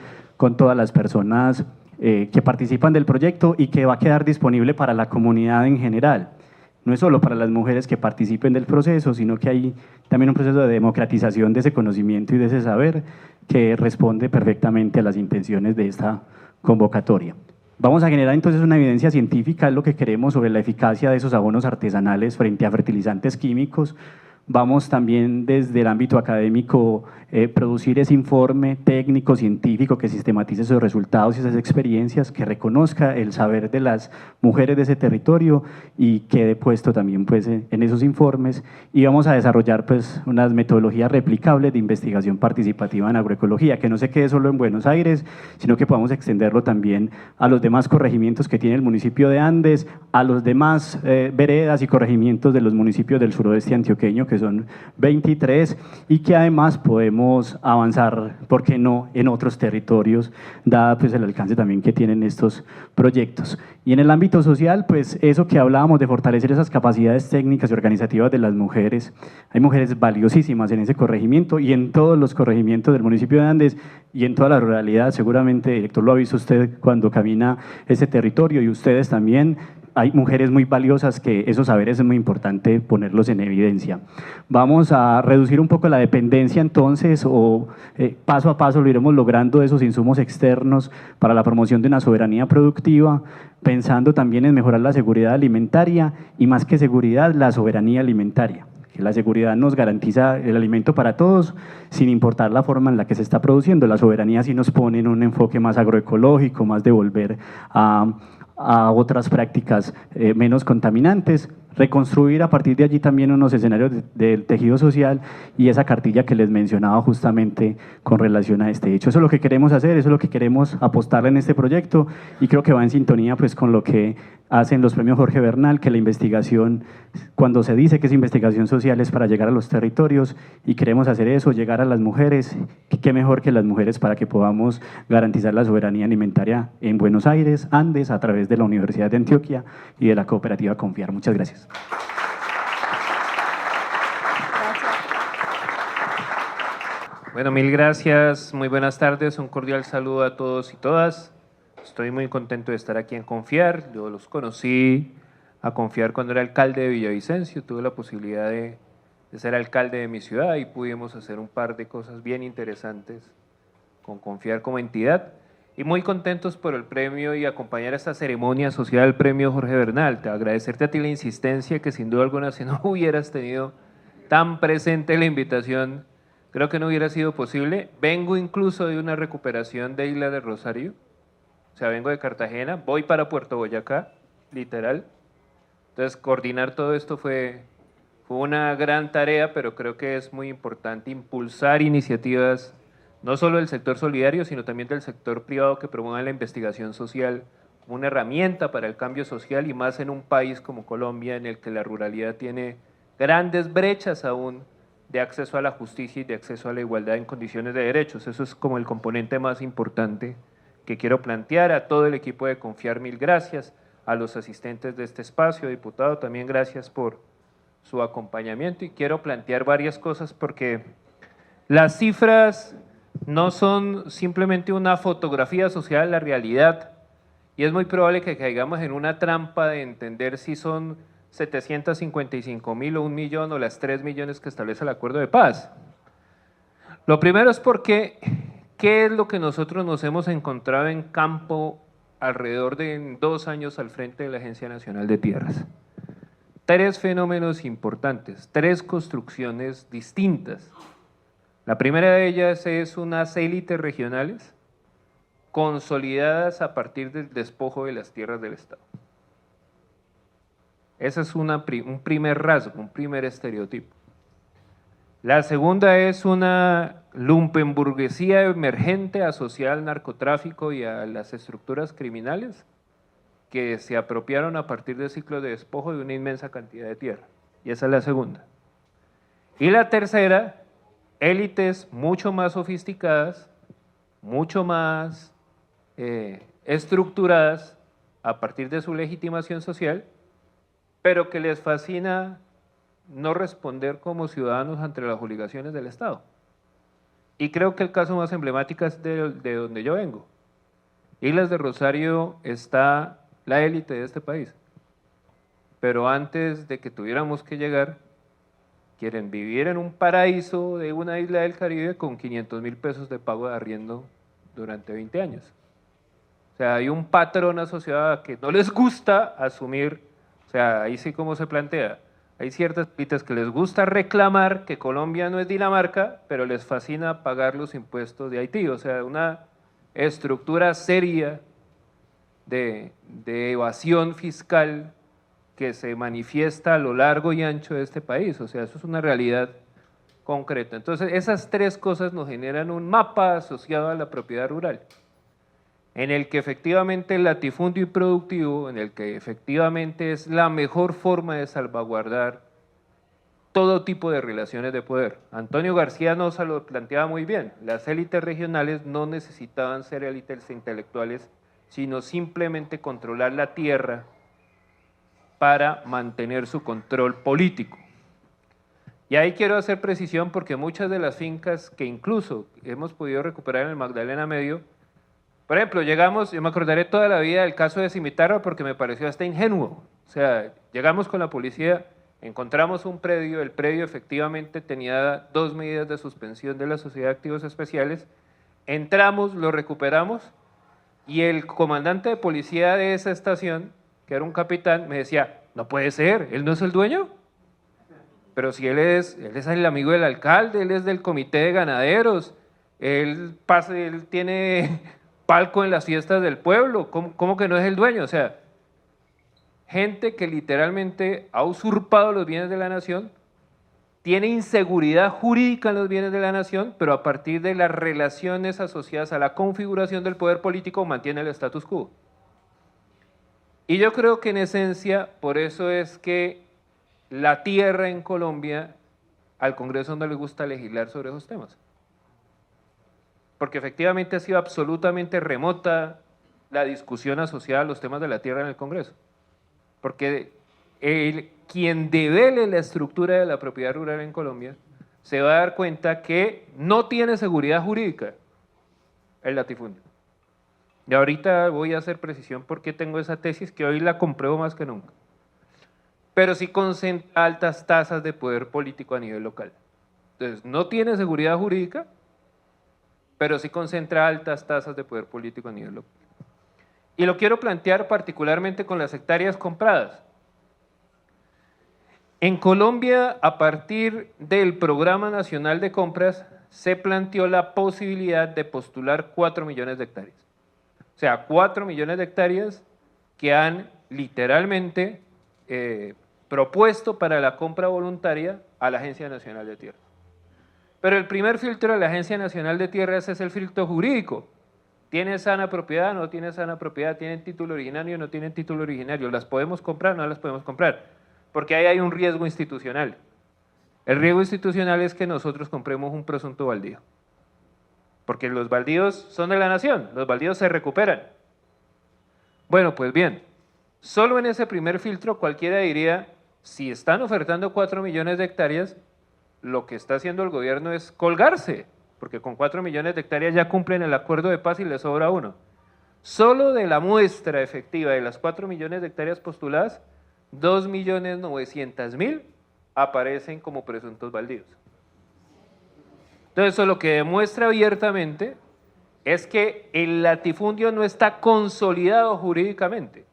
todas las personas que participan del proyecto y que va a quedar disponible para la comunidad en general. No es solo para las mujeres que participen del proceso, sino que hay también un proceso de democratización de ese conocimiento y de ese saber que responde perfectamente a las intenciones de esta convocatoria. Vamos a generar entonces una evidencia científica, es lo que queremos, sobre la eficacia de esos abonos artesanales frente a fertilizantes químicos. Vamos también desde el ámbito académico producir ese informe técnico, científico, que sistematice esos resultados y esas experiencias, que reconozca el saber de las mujeres de ese territorio y quede puesto también pues, en esos informes. Y vamos a desarrollar pues, unas metodologías replicables de investigación participativa en agroecología, que no se quede solo en Buenos Aires, sino que podamos extenderlo también a los demás corregimientos que tiene el municipio de Andes, a los demás veredas y corregimientos de los municipios del suroeste antioqueño, que son 23, y que además podemos avanzar, ¿por qué no?, en otros territorios, dada pues el alcance también que tienen estos proyectos. Y en el ámbito social, pues eso que hablábamos de fortalecer esas capacidades técnicas y organizativas de las mujeres, hay mujeres valiosísimas en ese corregimiento y en todos los corregimientos del municipio de Andes y en toda la ruralidad. Seguramente, director, lo ha visto usted cuando camina ese territorio y ustedes también. Hay mujeres muy valiosas que esos saberes es muy importante ponerlos en evidencia. Vamos a reducir un poco la dependencia entonces, o paso a paso lo iremos logrando, de esos insumos externos para la promoción de una soberanía productiva, pensando también en mejorar la seguridad alimentaria y, más que seguridad, la soberanía alimentaria. Que la seguridad nos garantiza el alimento para todos, sin importar la forma en la que se está produciendo. La soberanía sí nos pone en un enfoque más agroecológico, más de volver a otras prácticas menos contaminantes, reconstruir a partir de allí también unos escenarios del tejido social y esa cartilla que les mencionaba justamente con relación a este hecho. Eso es lo que queremos hacer, eso es lo que queremos apostarle en este proyecto y creo que va en sintonía pues con lo que hacen los premios Jorge Bernal, que la investigación, cuando se dice que es investigación social, es para llegar a los territorios y queremos hacer eso, llegar a las mujeres. Qué mejor que las mujeres para que podamos garantizar la soberanía alimentaria en Buenos Aires, Andes, a través de la Universidad de Antioquia y de la cooperativa Confiar. Muchas gracias. Bueno, mil gracias, muy buenas tardes, un cordial saludo a todos y todas. Estoy muy contento de estar aquí en Confiar. Yo los conocí a Confiar cuando era alcalde de Villavicencio, tuve la posibilidad de ser alcalde de mi ciudad y pudimos hacer un par de cosas bien interesantes con Confiar como entidad. Y muy contentos por el premio y acompañar esta ceremonia social del premio Jorge Bernal. Te agradecerte a ti la insistencia, que sin duda alguna si no hubieras tenido tan presente la invitación, creo que no hubiera sido posible. Vengo incluso de una recuperación de Isla de Rosario, o sea, vengo de Cartagena, voy para Puerto Boyacá, literal. Entonces, coordinar todo esto fue fue una gran tarea, pero creo que es muy importante impulsar iniciativas no solo del sector solidario, sino también del sector privado que promuevan la investigación social como una herramienta para el cambio social y más en un país como Colombia en el que la ruralidad tiene grandes brechas aún de acceso a la justicia y de acceso a la igualdad en condiciones de derechos. Eso es como el componente más importante que quiero plantear. A todo el equipo de Confiar, mil gracias. A los asistentes de este espacio, diputado, también gracias por su acompañamiento. Y quiero plantear varias cosas porque las cifras no son simplemente una fotografía social de la realidad y es muy probable que caigamos en una trampa de entender si son 755.000 o 1 millón o las 3 millones que establece el acuerdo de paz. Lo primero es porque, ¿qué es lo que nosotros nos hemos encontrado en campo alrededor de 2 años al frente de la Agencia Nacional de Tierras? 3 fenómenos importantes, 3 construcciones distintas. La primera de ellas es unas élites regionales consolidadas a partir del despojo de las tierras del Estado. Ese es un primer rasgo, un primer estereotipo. La segunda es una lumpenburguesía emergente asociada al narcotráfico y a las estructuras criminales que se apropiaron a partir del ciclo de despojo de una inmensa cantidad de tierra. Y esa es la segunda. Y la tercera, élites mucho más sofisticadas, mucho más estructuradas a partir de su legitimación social, pero que les fascina no responder como ciudadanos ante las obligaciones del Estado. Y creo que el caso más emblemático es de donde yo vengo. Islas de Rosario está la élite de este país, pero antes de que tuviéramos que llegar, quieren vivir en un paraíso de una isla del Caribe con 500.000 pesos de pago de arriendo durante 20 años. O sea, hay un patrón asociado a que no les gusta asumir, o sea, ahí sí como se plantea, hay ciertas élites que les gusta reclamar que Colombia no es Dinamarca, pero les fascina pagar los impuestos de Haití, o sea, una estructura seria de evasión fiscal que se manifiesta a lo largo y ancho de este país, o sea, eso es una realidad concreta. Entonces, esas 3 cosas nos generan un mapa asociado a la propiedad rural, en el que efectivamente el latifundio improductivo, en el que efectivamente es la mejor forma de salvaguardar todo tipo de relaciones de poder. Antonio García nos lo planteaba muy bien, las élites regionales no necesitaban ser élites intelectuales, sino simplemente controlar la tierra para mantener su control político. Y ahí quiero hacer precisión porque muchas de las fincas que incluso hemos podido recuperar en el Magdalena Medio, por ejemplo, llegamos, yo me acordaré toda la vida del caso de Cimitarra porque me pareció hasta ingenuo. O sea, llegamos con la policía, encontramos un predio, el predio efectivamente tenía 2 medidas de suspensión de la Sociedad de Activos Especiales, entramos, lo recuperamos y el comandante de policía de esa estación, que era un capitán, me decía, no puede ser, ¿él no es el dueño? Pero si él es el amigo del alcalde, él es del comité de ganaderos, él tiene palco en las fiestas del pueblo, ¿cómo que no es el dueño? O sea, gente que literalmente ha usurpado los bienes de la nación, tiene inseguridad jurídica en los bienes de la nación, pero a partir de las relaciones asociadas a la configuración del poder político mantiene el status quo. Y yo creo que en esencia, por eso es que la tierra en Colombia, al Congreso no le gusta legislar sobre esos temas. Porque efectivamente ha sido absolutamente remota la discusión asociada a los temas de la tierra en el Congreso. Porque quien devele la estructura de la propiedad rural en Colombia se va a dar cuenta que no tiene seguridad jurídica el latifundio. Y ahorita voy a hacer precisión porque tengo esa tesis que hoy la compruebo más que nunca. Pero sí concentra altas tasas de poder político a nivel local. Entonces, no tiene seguridad jurídica, pero sí concentra altas tasas de poder político a nivel local. Y lo quiero plantear particularmente con las hectáreas compradas. En Colombia, a partir del Programa Nacional de Compras, se planteó la posibilidad de postular 4 millones de hectáreas. O sea, 4 millones de hectáreas que han literalmente propuesto para la compra voluntaria a la Agencia Nacional de Tierras. Pero el primer filtro de la Agencia Nacional de Tierras es el filtro jurídico. ¿Tiene sana propiedad? ¿No tiene sana propiedad? ¿Tienen título originario? ¿No tienen título originario? ¿Las podemos comprar? ¿No las podemos comprar? Porque ahí hay un riesgo institucional. El riesgo institucional es que nosotros compremos un presunto baldío. Porque los baldíos son de la nación, los baldíos se recuperan. Bueno, pues bien, solo en ese primer filtro cualquiera diría, si están ofertando 4 millones de hectáreas, lo que está haciendo el gobierno es colgarse, porque con 4 millones de hectáreas ya cumplen el acuerdo de paz y les sobra uno. Solo de la muestra efectiva de las 4 millones de hectáreas postuladas, 2.900.000 aparecen como presuntos baldíos. Entonces, eso lo que demuestra abiertamente es que el latifundio no está consolidado jurídicamente,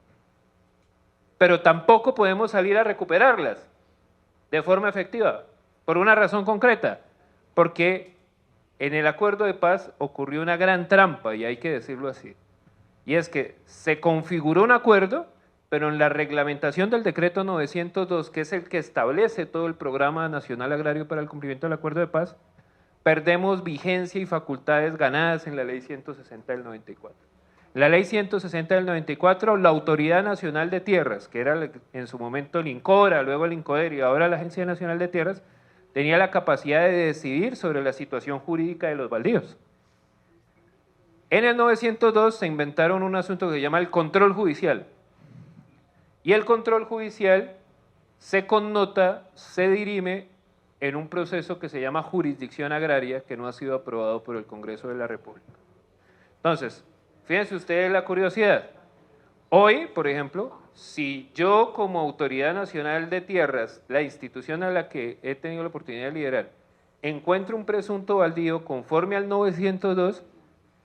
pero tampoco podemos salir a recuperarlas de forma efectiva, por una razón concreta, porque en el acuerdo de paz ocurrió una gran trampa, y hay que decirlo así, y es que se configuró un acuerdo, pero en la reglamentación del decreto 902, que es el que establece todo el Programa Nacional Agrario para el cumplimiento del acuerdo de paz, perdemos vigencia y facultades ganadas en la Ley 160 del 94. La Ley 160 del 94, la Autoridad Nacional de Tierras, que era en su momento el INCORA, luego el INCODER y ahora la Agencia Nacional de Tierras, tenía la capacidad de decidir sobre la situación jurídica de los baldíos. En el 902 se inventaron un asunto que se llama el control judicial. Y el control judicial se connota, se dirime en un proceso que se llama jurisdicción agraria, que no ha sido aprobado por el Congreso de la República. Entonces, fíjense ustedes la curiosidad. Hoy, por ejemplo, si yo como Autoridad Nacional de Tierras, la institución a la que he tenido la oportunidad de liderar, encuentro un presunto baldío conforme al 902,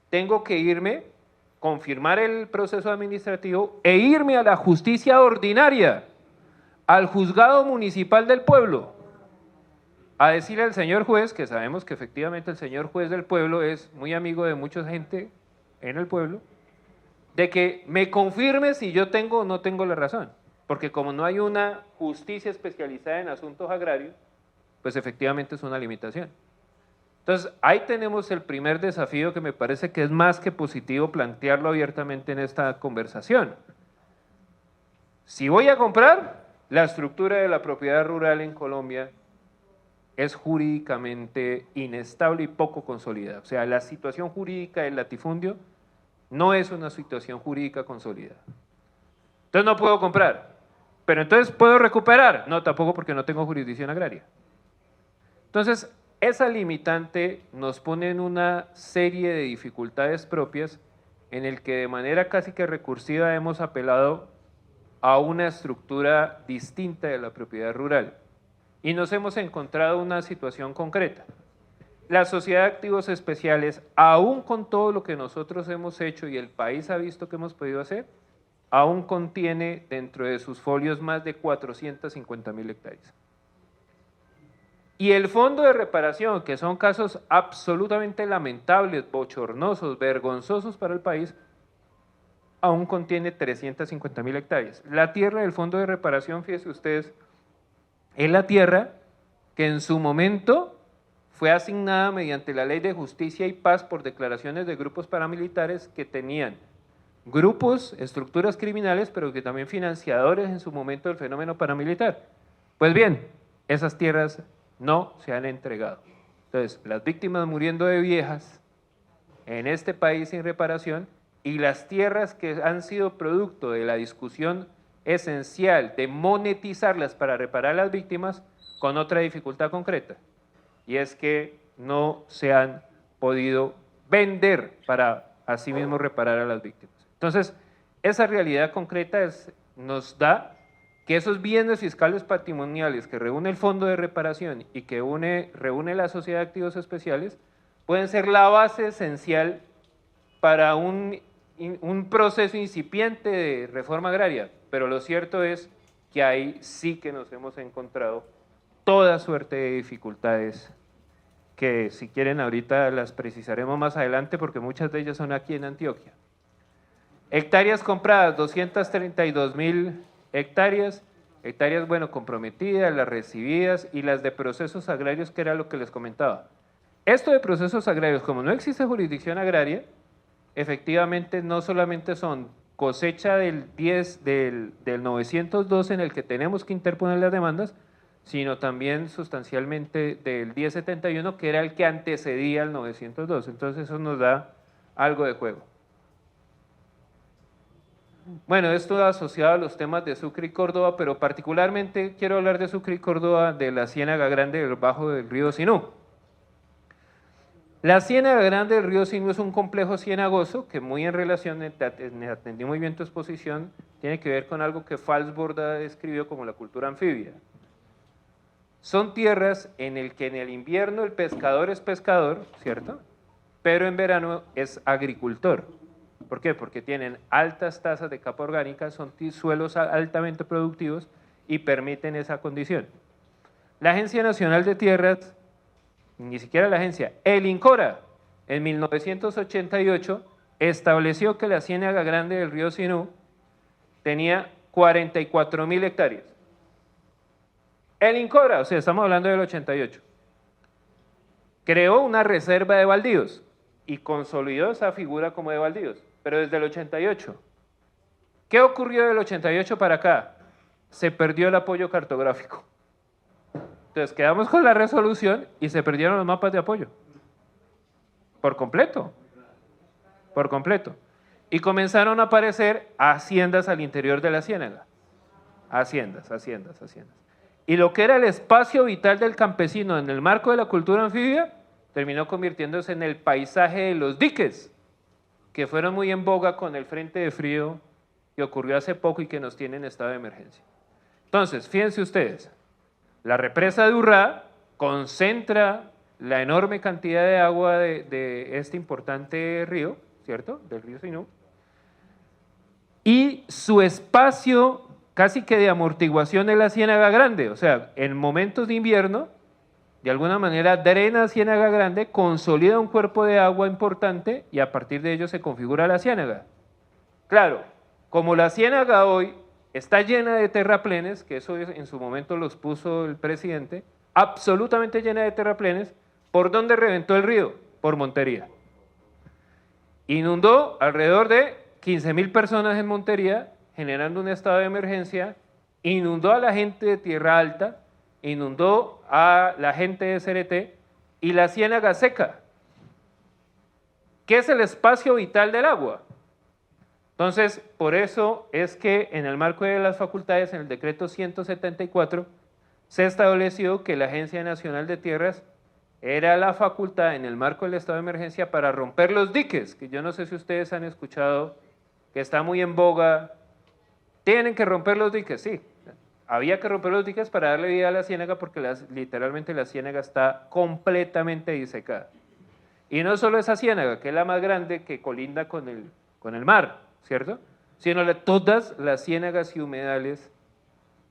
tengo que irme, confirmar el proceso administrativo e irme a la justicia ordinaria, al juzgado municipal del pueblo, a decirle al señor juez, que sabemos que efectivamente el señor juez del pueblo es muy amigo de mucha gente en el pueblo, de que me confirme si yo tengo o no tengo la razón, porque como no hay una justicia especializada en asuntos agrarios, pues efectivamente es una limitación. Entonces, ahí tenemos el primer desafío que me parece que es más que positivo plantearlo abiertamente en esta conversación. Si voy a comprar, la estructura de la propiedad rural en Colombia es jurídicamente inestable y poco consolidada. O sea, la situación jurídica del latifundio no es una situación jurídica consolidada. Entonces no puedo comprar, pero entonces ¿puedo recuperar? No, tampoco, porque no tengo jurisdicción agraria. Entonces, esa limitante nos pone en una serie de dificultades propias en el que de manera casi que recursiva hemos apelado a una estructura distinta de la propiedad rural. Y nos hemos encontrado una situación concreta. La sociedad de activos especiales, aún con todo lo que nosotros hemos hecho y el país ha visto que hemos podido hacer, aún contiene dentro de sus folios más de 450.000 hectáreas. Y el fondo de reparación, que son casos absolutamente lamentables, bochornosos, vergonzosos para el país, aún contiene 350.000 hectáreas. La tierra del fondo de reparación, fíjense ustedes, es la tierra que en su momento fue asignada mediante la Ley de Justicia y Paz por declaraciones de grupos paramilitares que tenían grupos, estructuras criminales, pero que también financiadores en su momento del fenómeno paramilitar. Pues bien, esas tierras no se han entregado. Entonces, las víctimas muriendo de viejas en este país sin reparación y las tierras que han sido producto de la discusión esencial de monetizarlas para reparar a las víctimas con otra dificultad concreta, y es que no se han podido vender para asimismo reparar a las víctimas. Entonces, esa realidad concreta nos da que esos bienes fiscales patrimoniales que reúne el Fondo de Reparación y que reúne la Sociedad de Activos Especiales pueden ser la base esencial para un proceso incipiente de reforma agraria, pero lo cierto es que ahí sí que nos hemos encontrado toda suerte de dificultades que si quieren ahorita las precisaremos más adelante porque muchas de ellas son aquí en Antioquia. Hectáreas compradas, 232.000 hectáreas Hectáreas, bueno, comprometidas, las recibidas y las de procesos agrarios, que era lo que les comentaba. Esto de procesos agrarios, como no existe jurisdicción agraria, efectivamente no solamente son cosecha del 902 en el que tenemos que interponer las demandas, sino también sustancialmente del 1071, que era el que antecedía al 902. Entonces eso nos da algo de juego. Bueno, esto asociado a los temas de Sucre y Córdoba, pero particularmente quiero hablar de Sucre y Córdoba, de la Ciénaga Grande del Bajo del río Sinú. La Ciénaga Grande del río Sinú es un complejo cienagoso que, muy en relación, atendí muy bien tu exposición, tiene que ver con algo que Falsborda describió como la cultura anfibia. Son tierras en el que en el invierno el pescador es pescador, ¿cierto? Pero en verano es agricultor. ¿Por qué? Porque tienen altas tasas de capa orgánica, son suelos altamente productivos y permiten esa condición. La Agencia Nacional de Tierras, ni siquiera la agencia, el INCORA, en 1988 estableció que la Ciénaga Grande del río Sinú tenía 44.000 hectáreas. El INCORA, o sea, estamos hablando del 88, creó una reserva de baldíos y consolidó esa figura como de baldíos, pero desde el 88. ¿Qué ocurrió del 88 para acá? Se perdió el apoyo cartográfico. Entonces quedamos con la resolución y se perdieron los mapas de apoyo. Por completo. Por completo. Y comenzaron a aparecer haciendas al interior de la ciénaga. Haciendas. Y lo que era el espacio vital del campesino en el marco de la cultura anfibia, terminó convirtiéndose en el paisaje de los diques, que fueron muy en boga con el frente de frío que ocurrió hace poco y que nos tiene en estado de emergencia. Entonces, fíjense ustedes, la represa de Urrá concentra la enorme cantidad de agua de este importante río, ¿cierto?, del río Sinú, y su espacio casi que de amortiguación es la Ciénaga Grande, o sea, en momentos de invierno, de alguna manera drena Ciénaga Grande, consolida un cuerpo de agua importante y a partir de ello se configura la ciénaga. Claro, como la ciénaga hoy está llena de terraplenes, que eso en su momento los puso el presidente, absolutamente llena de terraplenes, ¿por dónde reventó el río? Por Montería. Inundó alrededor de 15.000 personas en Montería, generando un estado de emergencia, inundó a la gente de Tierra Alta, inundó a la gente de Cereté y la ciénaga seca. ¿Qué es el espacio vital del agua? Entonces, por eso es que en el marco de las facultades, en el decreto 174, se estableció que la Agencia Nacional de Tierras era la facultad en el marco del estado de emergencia para romper los diques, que yo no sé si ustedes han escuchado, que está muy en boga. Tienen que romper los diques, sí. Había que romper los diques para darle vida a la ciénaga porque literalmente la ciénaga está completamente disecada. Y no solo esa ciénaga, que es la más grande que colinda con el mar, ¿cierto?, sino todas las ciénagas y humedales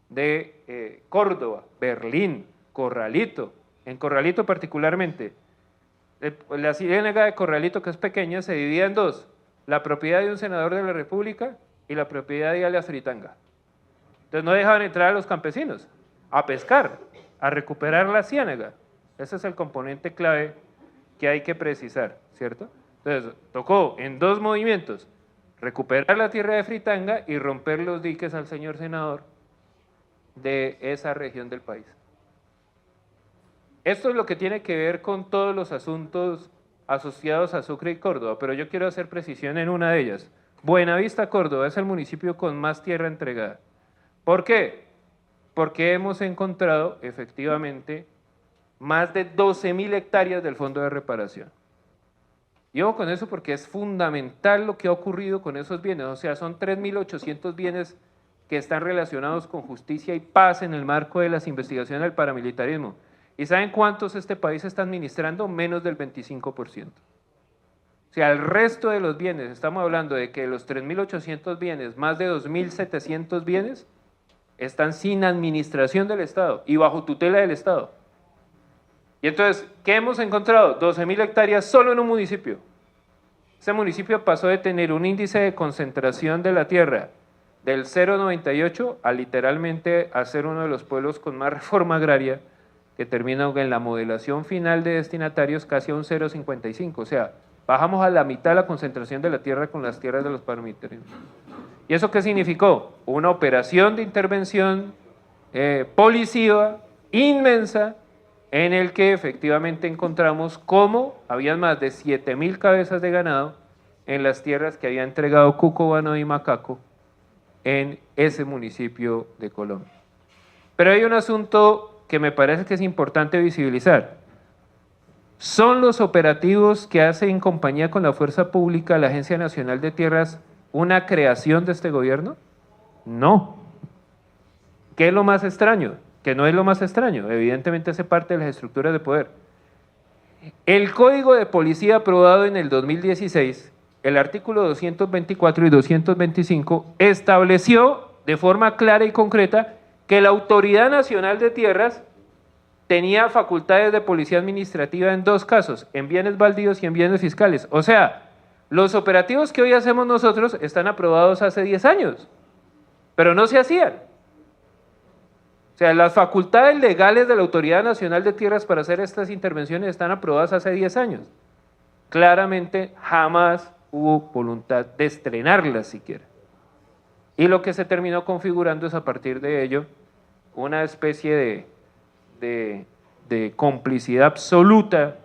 de Córdoba, Berlín, Corralito. En Corralito particularmente, la ciénaga de Corralito, que es pequeña, se divide en dos: la propiedad de un senador de la República y la propiedad de alias Fritanga. Entonces no dejaban entrar a los campesinos a pescar, a recuperar la ciénaga. Ese es el componente clave que hay que precisar, ¿cierto? Entonces tocó en dos movimientos: recuperar la tierra de Fritanga y romper los diques al señor senador de esa región del país. Esto es lo que tiene que ver con todos los asuntos asociados a Sucre y Córdoba, pero yo quiero hacer precisión en una de ellas. Buenavista, Córdoba, es el municipio con más tierra entregada. ¿Por qué? Porque hemos encontrado efectivamente más de 12.000 hectáreas del Fondo de Reparación. Y ojo con eso porque es fundamental lo que ha ocurrido con esos bienes, o sea, son 3.800 bienes que están relacionados con justicia y paz en el marco de las investigaciones del paramilitarismo. ¿Y saben cuántos este país está administrando? Menos del 25%. O sea, el resto de los bienes, estamos hablando de que los 3.800 bienes, más de 2.700 bienes, están sin administración del Estado y bajo tutela del Estado. Y entonces, ¿qué hemos encontrado? 12.000 hectáreas solo en un municipio. Ese municipio pasó de tener un índice de concentración de la tierra del 0,98 a literalmente a ser uno de los pueblos con más reforma agraria, que termina en la modelación final de destinatarios casi a un 0,55, o sea, bajamos a la mitad la concentración de la tierra con las tierras de los paramilitares. ¿Y eso qué significó? Una operación de intervención policiva inmensa, en el que efectivamente encontramos cómo habían más de 7.000 cabezas de ganado en las tierras que había entregado Cucobano y Macaco en ese municipio de Colombia. Pero hay un asunto que me parece que es importante visibilizar. ¿Son los operativos que hace en compañía con la Fuerza Pública la Agencia Nacional de Tierras una creación de este gobierno? No. ¿Qué es lo más extraño? Que no es lo más extraño, evidentemente hace parte de las estructuras de poder. El Código de Policía aprobado en el 2016, el artículo 224 y 225, estableció de forma clara y concreta que la Autoridad Nacional de Tierras tenía facultades de policía administrativa en dos casos, en bienes baldíos y en bienes fiscales. O sea, los operativos que hoy hacemos nosotros están aprobados hace 10 años, pero no se hacían. O sea, las facultades legales de la Autoridad Nacional de Tierras para hacer estas intervenciones están aprobadas hace 10 años. Claramente jamás hubo voluntad de estrenarlas siquiera. Y lo que se terminó configurando es a partir de ello una especie de complicidad absoluta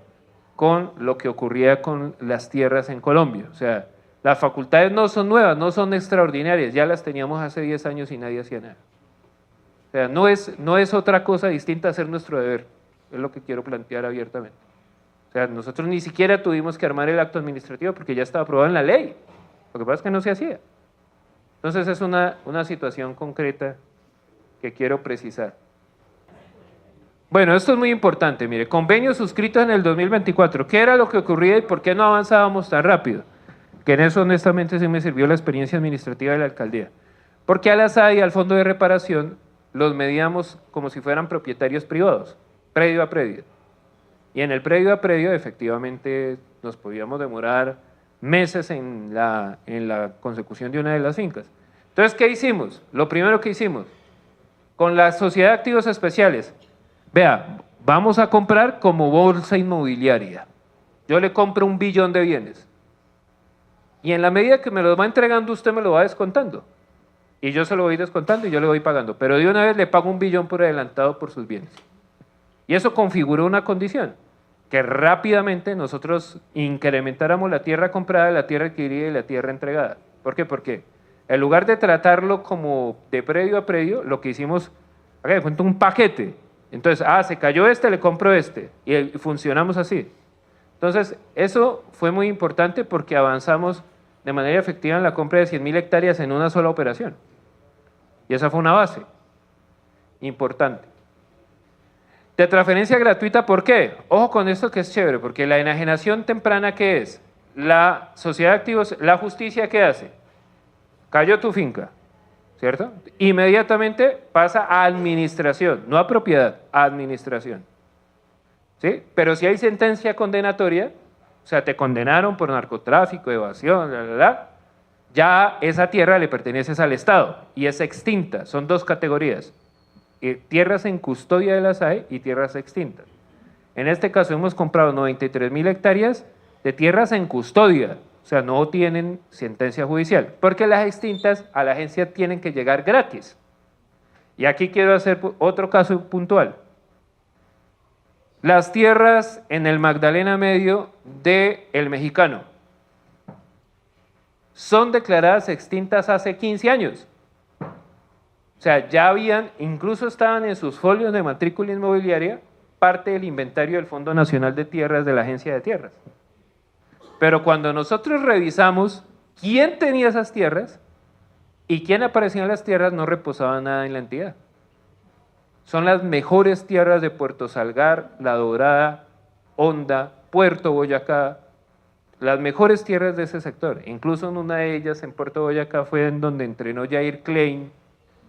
con lo que ocurría con las tierras en Colombia. O sea, las facultades no son nuevas, no son extraordinarias, ya las teníamos hace 10 años y nadie hacía nada. O sea, no es otra cosa distinta a hacer nuestro deber, es lo que quiero plantear abiertamente. O sea, nosotros ni siquiera tuvimos que armar el acto administrativo porque ya estaba aprobado en la ley, lo que pasa es que no se hacía. Entonces es una situación concreta que quiero precisar. Bueno, esto es muy importante, mire, convenios suscritos en el 2024, ¿qué era lo que ocurría y por qué no avanzábamos tan rápido? Que en eso honestamente sí me sirvió la experiencia administrativa de la alcaldía. Porque a la SAI y al Fondo de Reparación los medíamos como si fueran propietarios privados, predio a predio. Y en el predio a predio efectivamente nos podíamos demorar meses en la consecución de una de las fincas. Entonces, ¿qué hicimos? Lo primero que hicimos, con la Sociedad de Activos Especiales, vea, vamos a comprar como bolsa inmobiliaria. Yo le compro 1 billón de bienes. Y en la medida que me lo va entregando, usted me lo va descontando. Y yo se lo voy descontando y yo le voy pagando. Pero de una vez le pago 1 billón por adelantado por sus bienes. Y eso configuró una condición, que rápidamente nosotros incrementáramos la tierra comprada, la tierra adquirida y la tierra entregada. ¿Por qué? Porque en lugar de tratarlo como de predio a predio, lo que hicimos, haga de cuenta un paquete. Entonces, se cayó este, le compro este. Y funcionamos así. Entonces, eso fue muy importante porque avanzamos de manera efectiva en la compra de 100.000 hectáreas en una sola operación. Y esa fue una base importante. De transferencia gratuita, ¿por qué? Ojo con esto que es chévere, porque la enajenación temprana, ¿qué es? La sociedad de activos, la justicia, ¿qué hace? Cayó tu finca, ¿cierto? Inmediatamente pasa a administración, no a propiedad, a administración. ¿Sí? Pero si hay sentencia condenatoria, o sea, te condenaron por narcotráfico, evasión, ya esa tierra le pertenece al Estado y es extinta, son dos categorías. Tierras en custodia de la SAE y tierras extintas. En este caso hemos comprado 93.000 hectáreas de tierras en custodia, o sea, no tienen sentencia judicial, porque las extintas a la agencia tienen que llegar gratis. Y aquí quiero hacer otro caso puntual. Las tierras en el Magdalena Medio de El Mexicano son declaradas extintas hace 15 años. O sea, ya habían, incluso estaban en sus folios de matrícula inmobiliaria, parte del inventario del Fondo Nacional de Tierras de la Agencia de Tierras. Pero cuando nosotros revisamos quién tenía esas tierras y quién aparecía en las tierras, no reposaba nada en la entidad. Son las mejores tierras de Puerto Salgar, La Dorada, Honda, Puerto Boyacá, las mejores tierras de ese sector. Incluso en una de ellas, en Puerto Boyacá, fue en donde entrenó Jair Klein,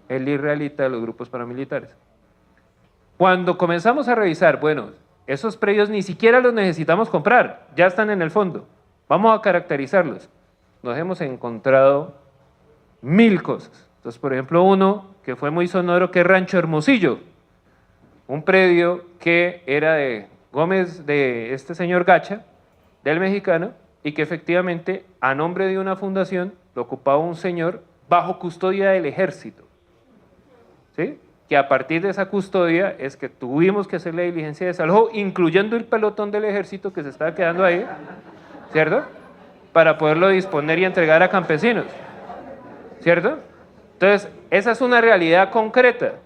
el israelita de los grupos paramilitares. Cuando comenzamos a revisar, bueno, esos predios ni siquiera los necesitamos comprar, ya están en el fondo, vamos a caracterizarlos. Nos hemos encontrado 1000 cosas. Entonces, por ejemplo, uno que fue muy sonoro, que es Rancho Hermosillo, un predio que era de Gómez, de este señor Gacha, del mexicano, y que efectivamente a nombre de una fundación lo ocupaba un señor bajo custodia del ejército, ¿sí? Que a partir de esa custodia es que tuvimos que hacer la diligencia de desalojo, incluyendo el pelotón del ejército que se estaba quedando ahí, ¿cierto? Para poderlo disponer y entregar a campesinos, ¿cierto? Entonces, esa es una realidad concreta.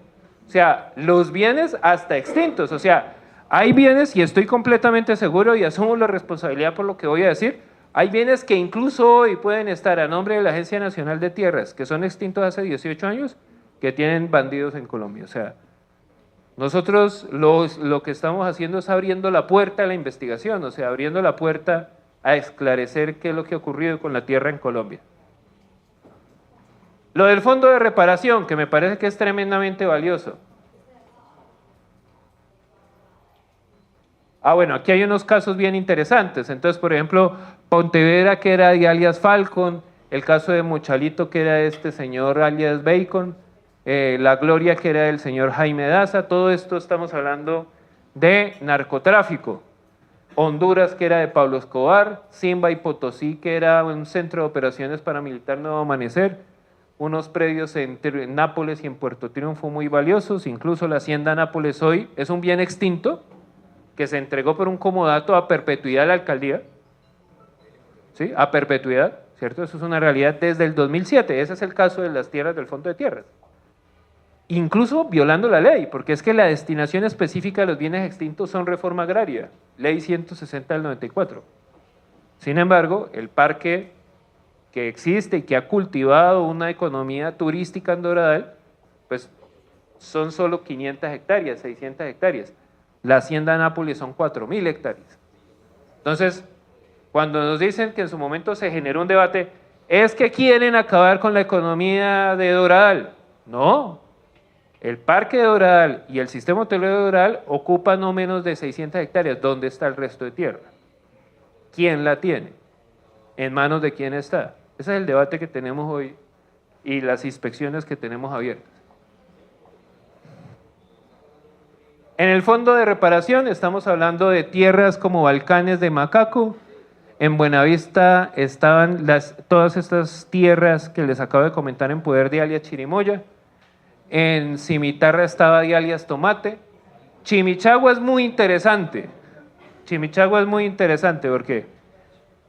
O sea, los bienes hasta extintos, o sea, hay bienes, y estoy completamente seguro y asumo la responsabilidad por lo que voy a decir, hay bienes que incluso hoy pueden estar a nombre de la Agencia Nacional de Tierras, que son extintos hace 18 años, que tienen bandidos en Colombia. O sea, nosotros lo que estamos haciendo es abriendo la puerta a la investigación, o sea, abriendo la puerta a esclarecer qué es lo que ha ocurrido con la tierra en Colombia. Lo del fondo de reparación, que me parece que es tremendamente valioso. Bueno, aquí hay unos casos bien interesantes. Entonces, por ejemplo, Pontevedra, que era de alias Falcon, el caso de Mochalito, que era de este señor alias Bacon, La Gloria, que era del señor Jaime Daza, todo esto estamos hablando de narcotráfico. Honduras, que era de Pablo Escobar, Simba y Potosí, que era un centro de operaciones paramilitar Nuevo Amanecer, unos predios en Nápoles y en Puerto Triunfo muy valiosos, incluso la hacienda Nápoles hoy es un bien extinto, que se entregó por un comodato a perpetuidad a la alcaldía, ¿sí? A perpetuidad, ¿cierto? Eso es una realidad desde el 2007, ese es el caso de las tierras del Fondo de Tierras. Incluso violando la ley, porque es que la destinación específica de los bienes extintos son reforma agraria, ley 160 del 94. Sin embargo, el parque que existe y que ha cultivado una economía turística en Doradal, pues son solo 500 hectáreas, 600 hectáreas. La hacienda Nápoles son 4.000 hectáreas. Entonces, cuando nos dicen que en su momento se generó un debate, es que quieren acabar con la economía de Doradal. No, el parque de Doradal y el sistema hotelero de Doradal ocupan no menos de 600 hectáreas. ¿Dónde está el resto de tierra? ¿Quién la tiene? ¿En manos de quién está? Ese es el debate que tenemos hoy y las inspecciones que tenemos abiertas. En el fondo de reparación estamos hablando de tierras como Balcanes de Macaco. En Buenavista estaban todas estas tierras que les acabo de comentar en poder de alias Chirimoya. En Cimitarra estaba de alias Tomate. Chimichagua es muy interesante. Chimichagua es muy interesante porque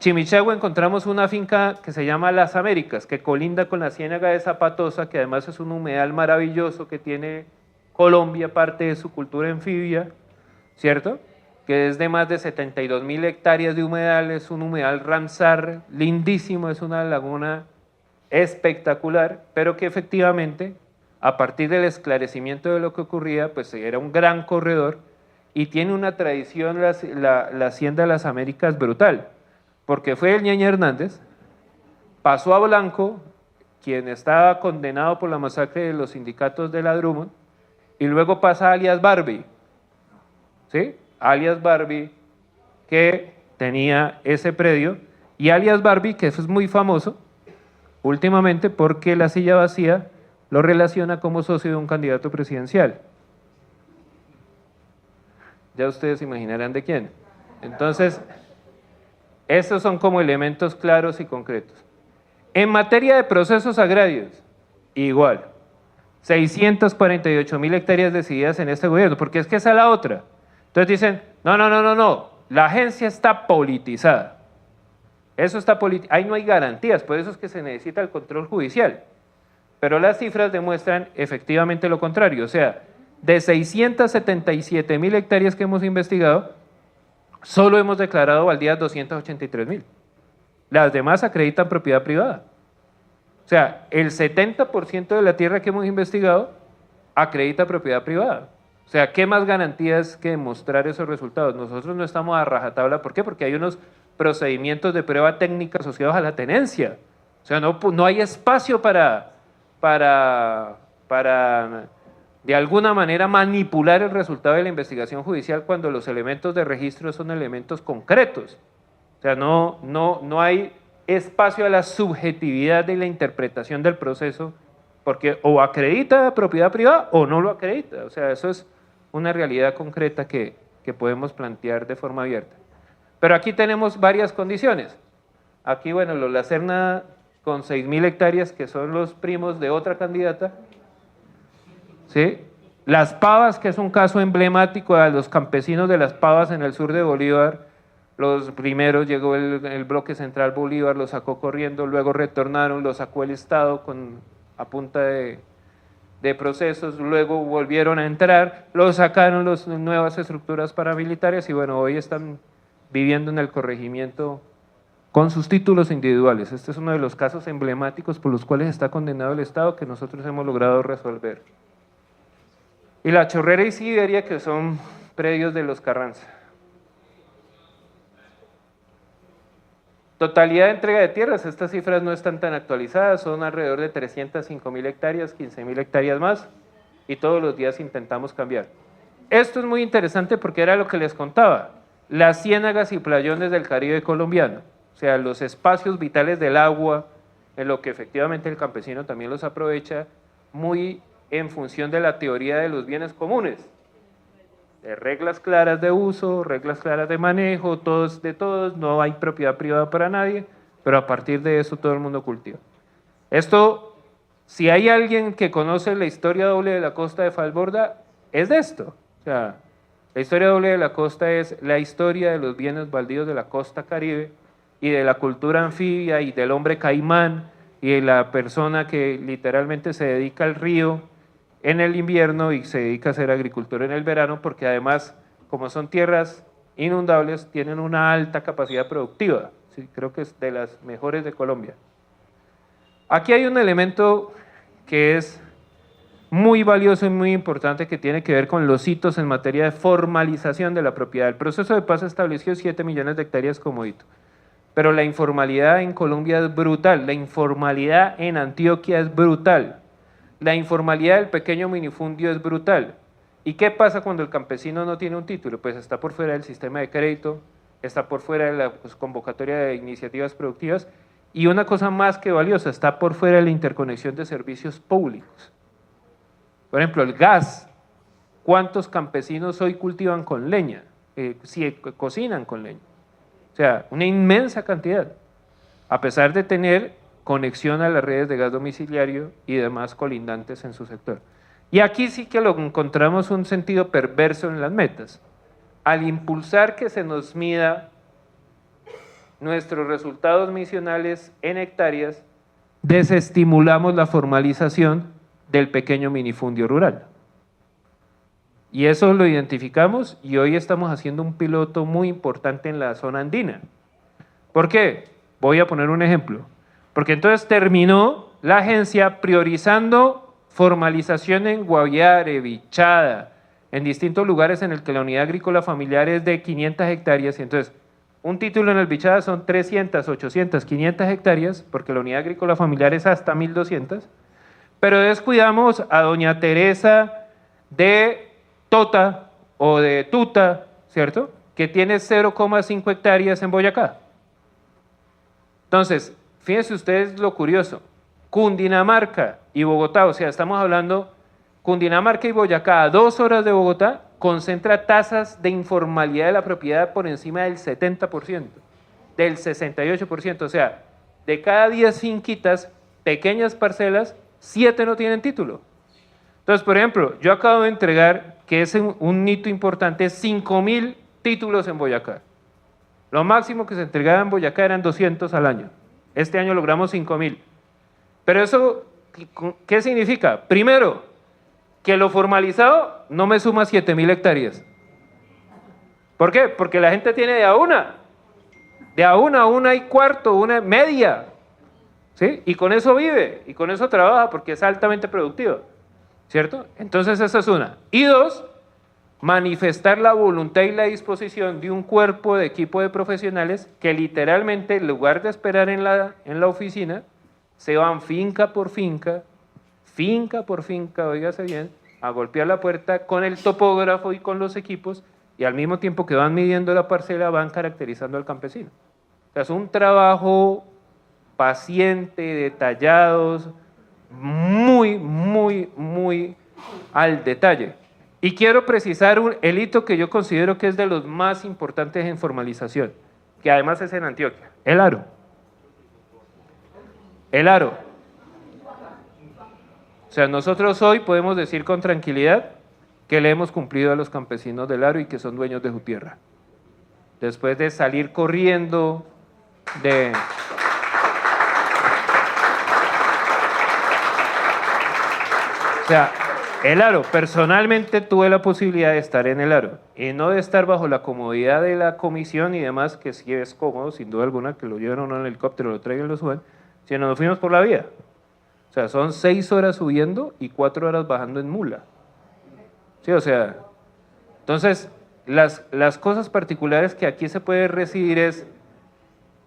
Chimichagua encontramos una finca que se llama Las Américas, que colinda con la Ciénaga de Zapatosa, que además es un humedal maravilloso que tiene Colombia, parte de su cultura anfibia, ¿cierto? Que es de más de 72.000 hectáreas de humedal, es un humedal Ramsar lindísimo, es una laguna espectacular, pero que efectivamente, a partir del esclarecimiento de lo que ocurría, pues era un gran corredor y tiene una tradición la Hacienda de las Américas brutal, porque fue el Ñeñe Hernández, pasó a Blanco, quien estaba condenado por la masacre de los sindicatos de la Drummond, y luego pasa a alias Barbie, ¿sí? Alias Barbie, que tenía ese predio, y alias Barbie, que eso es muy famoso últimamente porque La Silla Vacía lo relaciona como socio de un candidato presidencial. Ya ustedes imaginarán de quién. Entonces, esos son como elementos claros y concretos. En materia de procesos agrarios, igual. 648.000 hectáreas decididas en este gobierno, porque es que esa es la otra. Entonces dicen, no, la agencia está politizada. Eso está ahí no hay garantías, por eso es que se necesita el control judicial. Pero las cifras demuestran efectivamente lo contrario, o sea, de 677.000 hectáreas que hemos investigado, solo hemos declarado baldías 283.000. Las demás acreditan propiedad privada. O sea, el 70% de la tierra que hemos investigado acredita propiedad privada. O sea, ¿qué más garantías que demostrar esos resultados? Nosotros no estamos a rajatabla. ¿Por qué? Porque hay unos procedimientos de prueba técnica asociados a la tenencia. O sea, no hay espacio para de alguna manera manipular el resultado de la investigación judicial cuando los elementos de registro son elementos concretos. O sea, no hay espacio a la subjetividad de la interpretación del proceso porque o acredita propiedad privada o no lo acredita. O sea, eso es una realidad concreta que podemos plantear de forma abierta. Pero aquí tenemos varias condiciones. Aquí, bueno, los La Serna con 6.000 hectáreas, que son los primos de otra candidata, ¿sí? Las Pavas, que es un caso emblemático de los campesinos de Las Pavas en el sur de Bolívar. Los primeros llegó el bloque central Bolívar, los sacó corriendo, luego retornaron, los sacó el Estado a punta de procesos, luego volvieron a entrar, los sacaron las nuevas estructuras paramilitares y bueno, hoy están viviendo en el corregimiento con sus títulos individuales. Este es uno de los casos emblemáticos por los cuales está condenado el Estado que nosotros hemos logrado resolver. Y La Chorrera y Siberia, que son predios de los Carranza. Totalidad de entrega de tierras, estas cifras no están tan actualizadas, son alrededor de 305.000 hectáreas, 15.000 hectáreas más, y todos los días intentamos cambiar. Esto es muy interesante porque era lo que les contaba, las ciénagas y playones del Caribe colombiano, o sea, los espacios vitales del agua, en lo que efectivamente el campesino también los aprovecha, muy en función de la teoría de los bienes comunes, de reglas claras de uso, reglas claras de manejo, todos de todos, no hay propiedad privada para nadie, pero a partir de eso todo el mundo cultiva. Esto, si hay alguien que conoce la historia doble de la costa de Falborda, es de esto. O sea, la historia doble de la costa es la historia de los bienes baldíos de la costa caribe y de la cultura anfibia y del hombre caimán y de la persona que literalmente se dedica al río en el invierno y se dedica a hacer agricultura en el verano, porque además, como son tierras inundables, tienen una alta capacidad productiva. Sí, creo que es de las mejores de Colombia. Aquí hay un elemento que es muy valioso y muy importante que tiene que ver con los hitos en materia de formalización de la propiedad. El proceso de paz estableció 7 millones de hectáreas como hito, pero la informalidad en Colombia es brutal, la informalidad en Antioquia es brutal. La informalidad del pequeño minifundio es brutal. ¿Y qué pasa cuando el campesino no tiene un título? Pues está por fuera del sistema de crédito, está por fuera de la convocatoria de iniciativas productivas y una cosa más que valiosa, está por fuera de la interconexión de servicios públicos. Por ejemplo, el gas. ¿Cuántos campesinos hoy cultivan con leña? Cocinan con leña. O sea, una inmensa cantidad, a pesar de tener conexión a las redes de gas domiciliario y demás colindantes en su sector. Y aquí sí que lo encontramos un sentido perverso en las metas. Al impulsar que se nos mida nuestros resultados misionales en hectáreas, desestimulamos la formalización del pequeño minifundio rural. Y eso lo identificamos y hoy estamos haciendo un piloto muy importante en la zona andina. ¿Por qué? Voy a poner un ejemplo. Porque entonces terminó la agencia priorizando formalización en Guaviare, Vichada, en distintos lugares en el que la unidad agrícola familiar es de 500 hectáreas, y entonces un título en el Vichada son 300, 800, 500 hectáreas, porque la unidad agrícola familiar es hasta 1.200, pero descuidamos a doña Teresa de Tota o de Tuta, ¿cierto?, que tiene 0,5 hectáreas en Boyacá. Entonces, fíjense ustedes lo curioso, Cundinamarca y Bogotá, o sea, estamos hablando, Cundinamarca y Boyacá, a 2 horas de Bogotá, concentra tasas de informalidad de la propiedad por encima del 70%, del 68%, o sea, de cada 10 finquitas, pequeñas parcelas, 7 no tienen título. Entonces, por ejemplo, yo acabo de entregar, que es un hito importante, 5.000 títulos en Boyacá. Lo máximo que se entregaba en Boyacá eran 200 al año. Este año logramos 5.000. Pero eso, ¿qué significa? Primero, que lo formalizado no me suma 7.000 hectáreas. ¿Por qué? Porque la gente tiene de a una y cuarto, una media, ¿sí? Y con eso vive, y con eso trabaja, porque es altamente productiva, ¿cierto? Entonces esa es una. Y dos, manifestar la voluntad y la disposición de un cuerpo de equipo de profesionales que literalmente, en lugar de esperar en la oficina, se van finca por finca, óigase bien, a golpear la puerta con el topógrafo y con los equipos, y al mismo tiempo que van midiendo la parcela, van caracterizando al campesino. O sea, es un trabajo paciente, detallado, muy, muy, muy al detalle. Y quiero precisar el hito que yo considero que es de los más importantes en formalización, que además es en Antioquia, el aro. El aro. O sea, nosotros hoy podemos decir con tranquilidad que le hemos cumplido a los campesinos del aro y que son dueños de su tierra. Después de salir corriendo de... O sea, el aro, personalmente tuve la posibilidad de estar en el aro y no de estar bajo la comodidad de la comisión y demás, que sí es cómodo, sin duda alguna, que lo lleven uno en el helicóptero, lo traigan y lo suben, sino nos fuimos por la vía. O sea, son 6 horas subiendo y 4 horas bajando en mula. Sí, o sea, entonces, las cosas particulares que aquí se puede recibir es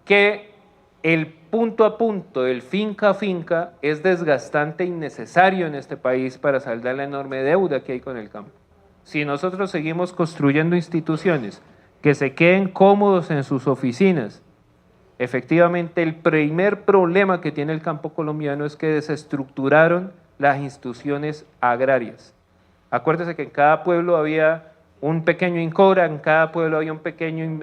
que el punto a punto, el finca a finca, es desgastante e innecesario en este país para saldar la enorme deuda que hay con el campo. Si nosotros seguimos construyendo instituciones que se queden cómodos en sus oficinas, efectivamente el primer problema que tiene el campo colombiano es que desestructuraron las instituciones agrarias. Acuérdese que en cada pueblo había un pequeño INCORA, en cada pueblo había un pequeño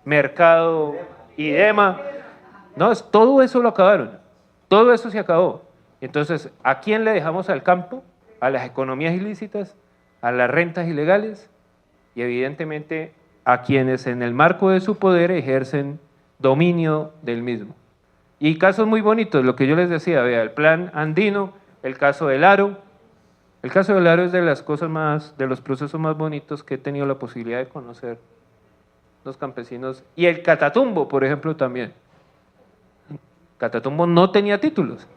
mercado IDEMA. No, todo eso lo acabaron, todo eso se acabó. Entonces, ¿a quién le dejamos al campo? A las economías ilícitas, a las rentas ilegales y evidentemente a quienes en el marco de su poder ejercen dominio del mismo. Y casos muy bonitos, lo que yo les decía, vea, el plan andino, el caso del aro. El caso del aro es de las cosas más, de los procesos más bonitos que he tenido la posibilidad de conocer los campesinos. Y el Catatumbo, por ejemplo, también. Catatumbo no tenía títulos,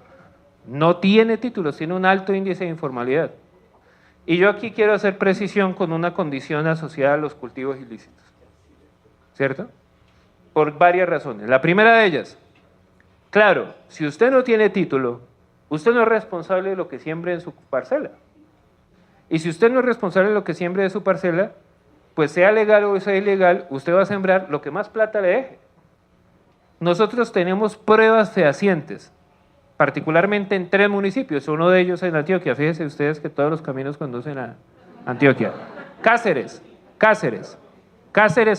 no tiene títulos, tiene un alto índice de informalidad. Y yo aquí quiero hacer precisión con una condición asociada a los cultivos ilícitos, ¿cierto? Por varias razones. La primera de ellas, claro, si usted no tiene título, usted no es responsable de lo que siembre en su parcela. Y si usted no es responsable de lo que siembre de su parcela, pues sea legal o sea ilegal, usted va a sembrar lo que más plata le deje. Nosotros tenemos pruebas fehacientes, particularmente en 3 municipios, uno de ellos en Antioquia. Fíjense ustedes que todos los caminos conducen a Antioquia. Cáceres,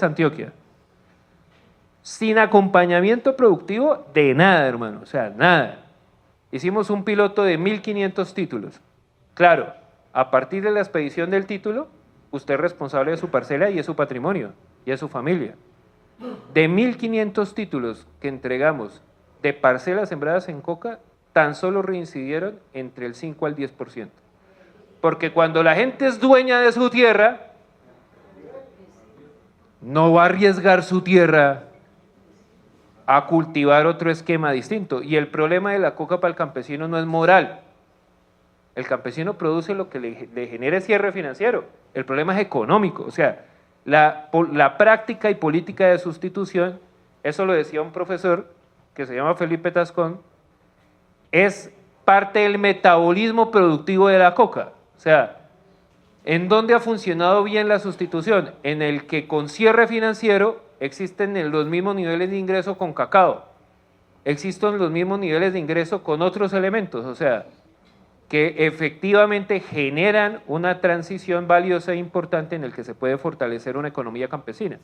Antioquia. Sin acompañamiento productivo de nada, hermano, o sea, nada. Hicimos un piloto de 1.500 títulos. Claro, a partir de la expedición del título, usted es responsable de su parcela y de su patrimonio, y de su familia. De 1.500 títulos que entregamos de parcelas sembradas en coca, tan solo reincidieron entre el 5 al 10%. Porque cuando la gente es dueña de su tierra, no va a arriesgar su tierra a cultivar otro esquema distinto. Y el problema de la coca para el campesino no es moral. El campesino produce lo que le genere cierre financiero. El problema es económico. O sea, la práctica y política de sustitución, eso lo decía un profesor que se llama Felipe Tascón, es parte del metabolismo productivo de la coca. O sea, ¿en dónde ha funcionado bien la sustitución? En el que con cierre financiero existen los mismos niveles de ingreso con cacao, existen los mismos niveles de ingreso con otros elementos, o sea, que efectivamente generan una transición valiosa e importante en el que se puede fortalecer una economía campesina.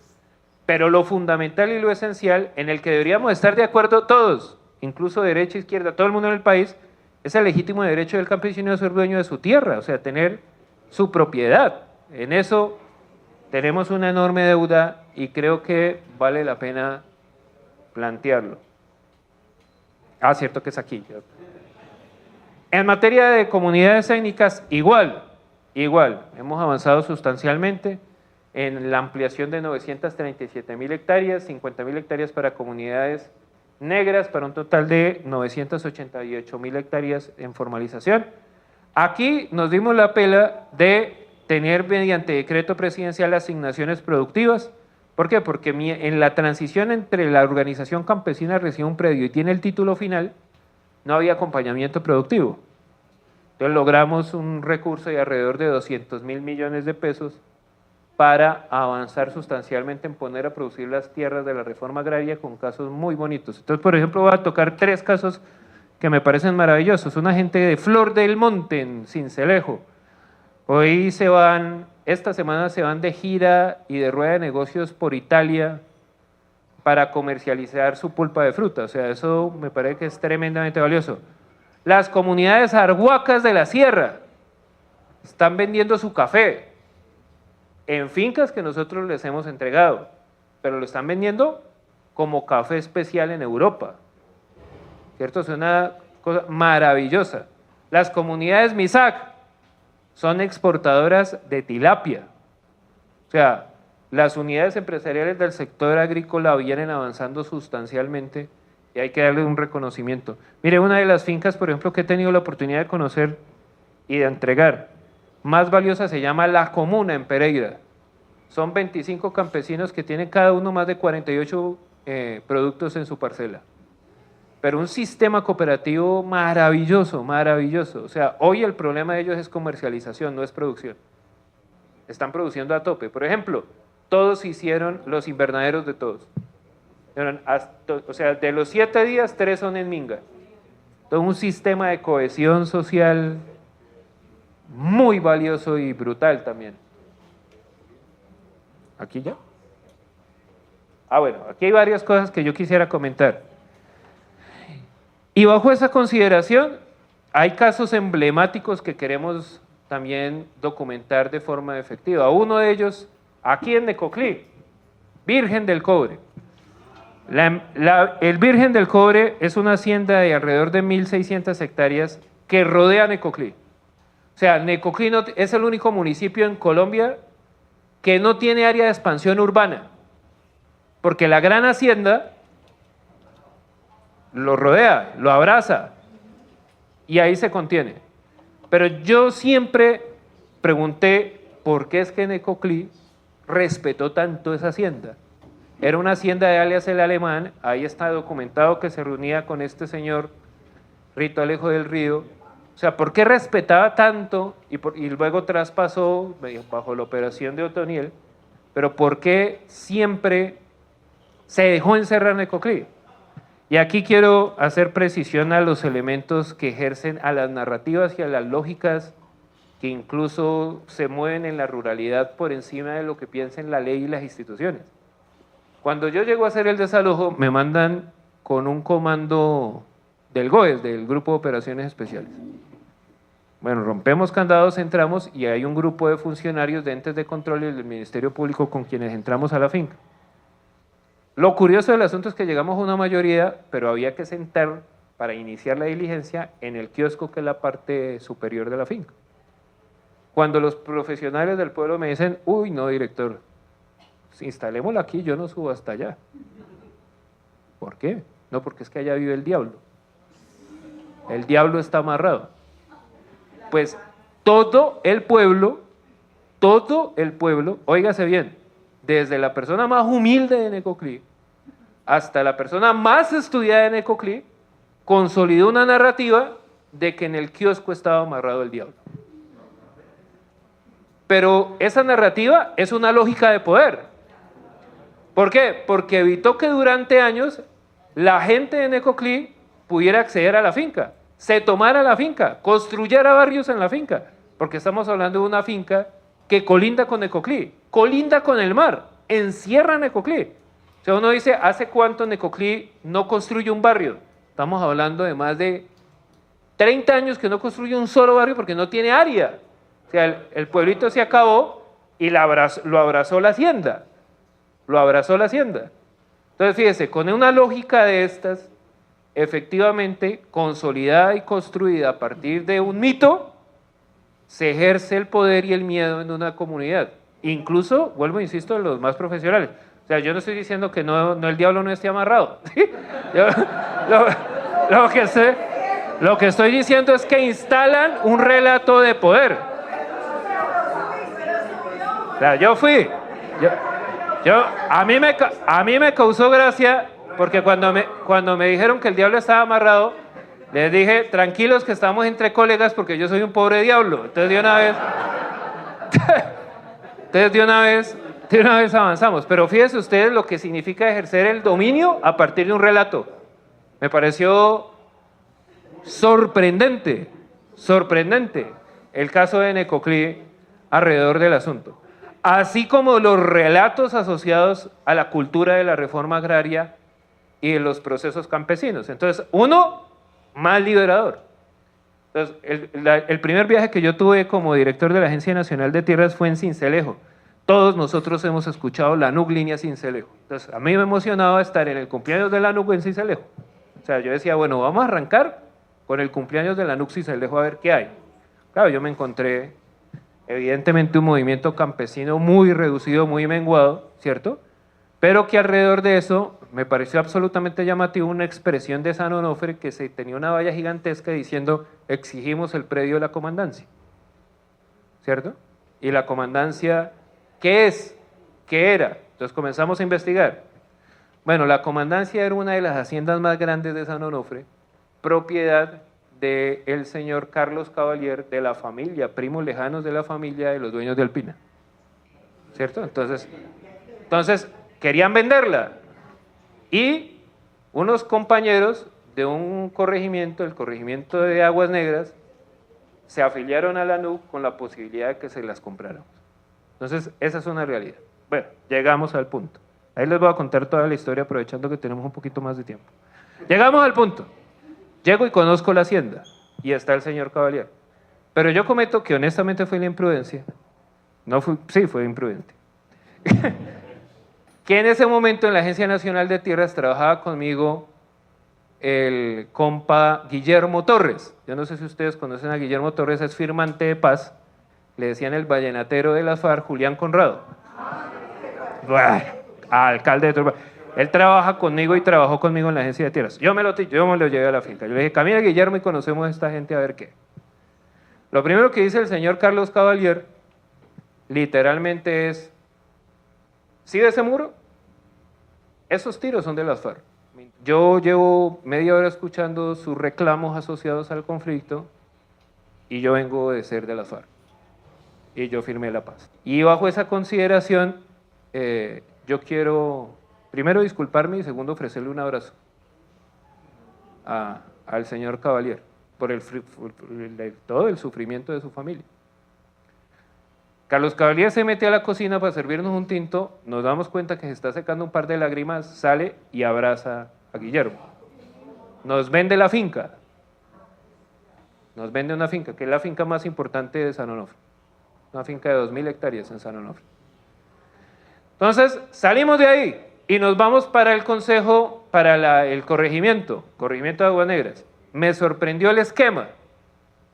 Pero lo fundamental y lo esencial, en el que deberíamos estar de acuerdo todos, incluso derecha, izquierda, todo el mundo en el país, es el legítimo derecho del campesino a ser dueño de su tierra, o sea, tener su propiedad. En eso tenemos una enorme deuda y creo que vale la pena plantearlo. Ah, cierto que es aquí. En materia de comunidades étnicas, igual, hemos avanzado sustancialmente en la ampliación de 937.000 hectáreas, 50.000 hectáreas para comunidades negras, para un total de 988.000 hectáreas en formalización. Aquí nos dimos la pela de tener mediante decreto presidencial asignaciones productivas. ¿Por qué? Porque en la transición entre la organización campesina recibe un predio y tiene el título final, no había acompañamiento productivo. Entonces logramos un recurso de alrededor de 200.000 millones de pesos para avanzar sustancialmente en poner a producir las tierras de la reforma agraria con casos muy bonitos. Entonces, por ejemplo, voy a tocar 3 casos que me parecen maravillosos. Una gente de Flor del Monte, en Sincelejo. Hoy esta semana se van de gira y de rueda de negocios por Italia para comercializar su pulpa de fruta. O sea, eso me parece que es tremendamente valioso. Las comunidades arhuacas de la sierra están vendiendo su café en fincas que nosotros les hemos entregado, pero lo están vendiendo como café especial en Europa. ¿Cierto? Es una cosa maravillosa. Las comunidades Misak son exportadoras de tilapia. O sea, las unidades empresariales del sector agrícola vienen avanzando sustancialmente y hay que darle un reconocimiento. Mire, una de las fincas, por ejemplo, que he tenido la oportunidad de conocer y de entregar, más valiosa, se llama La Comuna en Pereira. Son 25 campesinos que tienen cada uno más de 48 productos en su parcela. Pero un sistema cooperativo maravilloso, maravilloso. O sea, hoy el problema de ellos es comercialización, no es producción. Están produciendo a tope. Por ejemplo, todos hicieron los invernaderos de todos. O sea, de los 7 días, 3 son en Minga. Todo un sistema de cohesión social muy valioso y brutal también. ¿Aquí ya? Bueno, aquí hay varias cosas que yo quisiera comentar. Y bajo esa consideración, hay casos emblemáticos que queremos también documentar de forma efectiva. Uno de ellos, aquí en Necoclí, Virgen del Cobre. El Virgen del Cobre es una hacienda de alrededor de 1.600 hectáreas que rodea Necoclí. O sea, Necoclí es el único municipio en Colombia que no tiene área de expansión urbana, porque la gran hacienda lo rodea, lo abraza, y ahí se contiene. Pero yo siempre pregunté por qué es que Necoclí respetó tanto esa hacienda. Era una hacienda de alias el Alemán, ahí está documentado que se reunía con este señor Rito Alejo del Río. O sea, ¿por qué respetaba tanto y luego traspasó bajo la operación de Otoniel? Pero ¿por qué siempre se dejó encerrar Necoclí? Y aquí quiero hacer precisión a los elementos que ejercen, a las narrativas y a las lógicas que incluso se mueven en la ruralidad por encima de lo que piensen la ley y las instituciones. Cuando yo llego a hacer el desalojo, me mandan con un comando del GOES, del Grupo de Operaciones Especiales. Bueno, rompemos candados, entramos y hay un grupo de funcionarios de entes de control y del Ministerio Público con quienes entramos a la finca. Lo curioso del asunto es que llegamos a una mayoría, pero había que sentar para iniciar la diligencia en el kiosco que es la parte superior de la finca. Cuando los profesionales del pueblo me dicen, uy, no, director, instalémosla aquí, yo no subo hasta allá. ¿Por qué? No, porque es que allá vive el diablo. El diablo está amarrado. Pues todo el pueblo, óigase bien, desde la persona más humilde de Necoclí hasta la persona más estudiada de Necoclí, consolidó una narrativa de que en el kiosco estaba amarrado el diablo. Pero esa narrativa es una lógica de poder. ¿Por qué? Porque evitó que durante años la gente de Necoclí pudiera acceder a la finca, se tomara la finca, construyera barrios en la finca, porque estamos hablando de una finca que colinda con Necoclí, colinda con el mar, encierra Necoclí. O sea, uno dice, ¿hace cuánto Necoclí no construye un barrio? Estamos hablando de más de 30 años que no construye un solo barrio porque no tiene área. O sea, el pueblito se acabó y lo abrazó la hacienda. Lo abrazó la hacienda. Entonces, fíjese, con una lógica de estas, efectivamente, consolidada y construida a partir de un mito, se ejerce el poder y el miedo en una comunidad. Incluso, vuelvo, insisto, en los más profesionales. O sea, yo no estoy diciendo que no el diablo no esté amarrado. Lo que estoy diciendo es que instalan un relato de poder. O sea, yo fui. A mí me causó gracia porque cuando me dijeron que el diablo estaba amarrado, les dije, tranquilos que estamos entre colegas porque yo soy un pobre diablo. Entonces de una vez avanzamos. Pero fíjense ustedes lo que significa ejercer el dominio a partir de un relato. Me pareció sorprendente, sorprendente el caso de Necoclí alrededor del asunto. Así como los relatos asociados a la cultura de la reforma agraria y de los procesos campesinos. Entonces, uno, más liberador. Entonces, el primer viaje que yo tuve como director de la Agencia Nacional de Tierras fue en Sincelejo. Todos nosotros hemos escuchado la NUC línea Sincelejo. Entonces, a mí me emocionaba estar en el cumpleaños de la NUC en Sincelejo. O sea, yo decía, bueno, vamos a arrancar con el cumpleaños de la NUC Sincelejo a ver qué hay. Claro, yo me encontré evidentemente un movimiento campesino muy reducido, muy menguado, ¿cierto? Pero que alrededor de eso me pareció absolutamente llamativo una expresión de San Onofre que se tenía una valla gigantesca diciendo exigimos el predio de la comandancia, ¿cierto? Y la comandancia, ¿qué es? ¿Qué era? Entonces comenzamos a investigar. Bueno, la comandancia era una de las haciendas más grandes de San Onofre, propiedad del señor Carlos Cavalier, de la familia, primos lejanos de la familia de los dueños de Alpina, ¿cierto? Entonces querían venderla y unos compañeros de un corregimiento, el corregimiento de Aguas Negras, se afiliaron a la NUC con la posibilidad de que se las compráramos. Entonces, esa es una realidad. Bueno, llegamos al punto. Ahí les voy a contar toda la historia aprovechando que tenemos un poquito más de tiempo. Llegamos al punto. Llego y conozco la hacienda y está el señor Cavalier. Pero yo cometo que honestamente fue la imprudencia. Sí, fue imprudente. Que en ese momento en la Agencia Nacional de Tierras trabajaba conmigo el compa Guillermo Torres. Yo no sé si ustedes conocen a Guillermo Torres, es firmante de paz. Le decían el vallenatero de las FARC, Julián Conrado. Alcalde de Turba. Él trabaja conmigo y trabajó conmigo en la Agencia de Tierras. Yo me lo llevé a la finca. Yo le dije, camina Guillermo y conocemos a esta gente a ver qué. Lo primero que dice el señor Carlos Cavalier, literalmente es, ¿sí de ese muro? Esos tiros son de las FARC. Yo llevo media hora escuchando sus reclamos asociados al conflicto y yo vengo de ser de las FARC. Y yo firmé la paz. Y bajo esa consideración, yo quiero, primero, disculparme y segundo, ofrecerle un abrazo al señor Cavalier por todo el sufrimiento de su familia. Carlos Cavalier se mete a la cocina para servirnos un tinto, nos damos cuenta que se está secando un par de lágrimas, sale y abraza a Guillermo. Nos vende la finca, nos vende una finca, que es la finca más importante de San Onofre, una finca de 2.000 hectáreas en San Onofre. Entonces salimos de ahí y nos vamos para el consejo, para el corregimiento de Aguas Negras. Me sorprendió el esquema.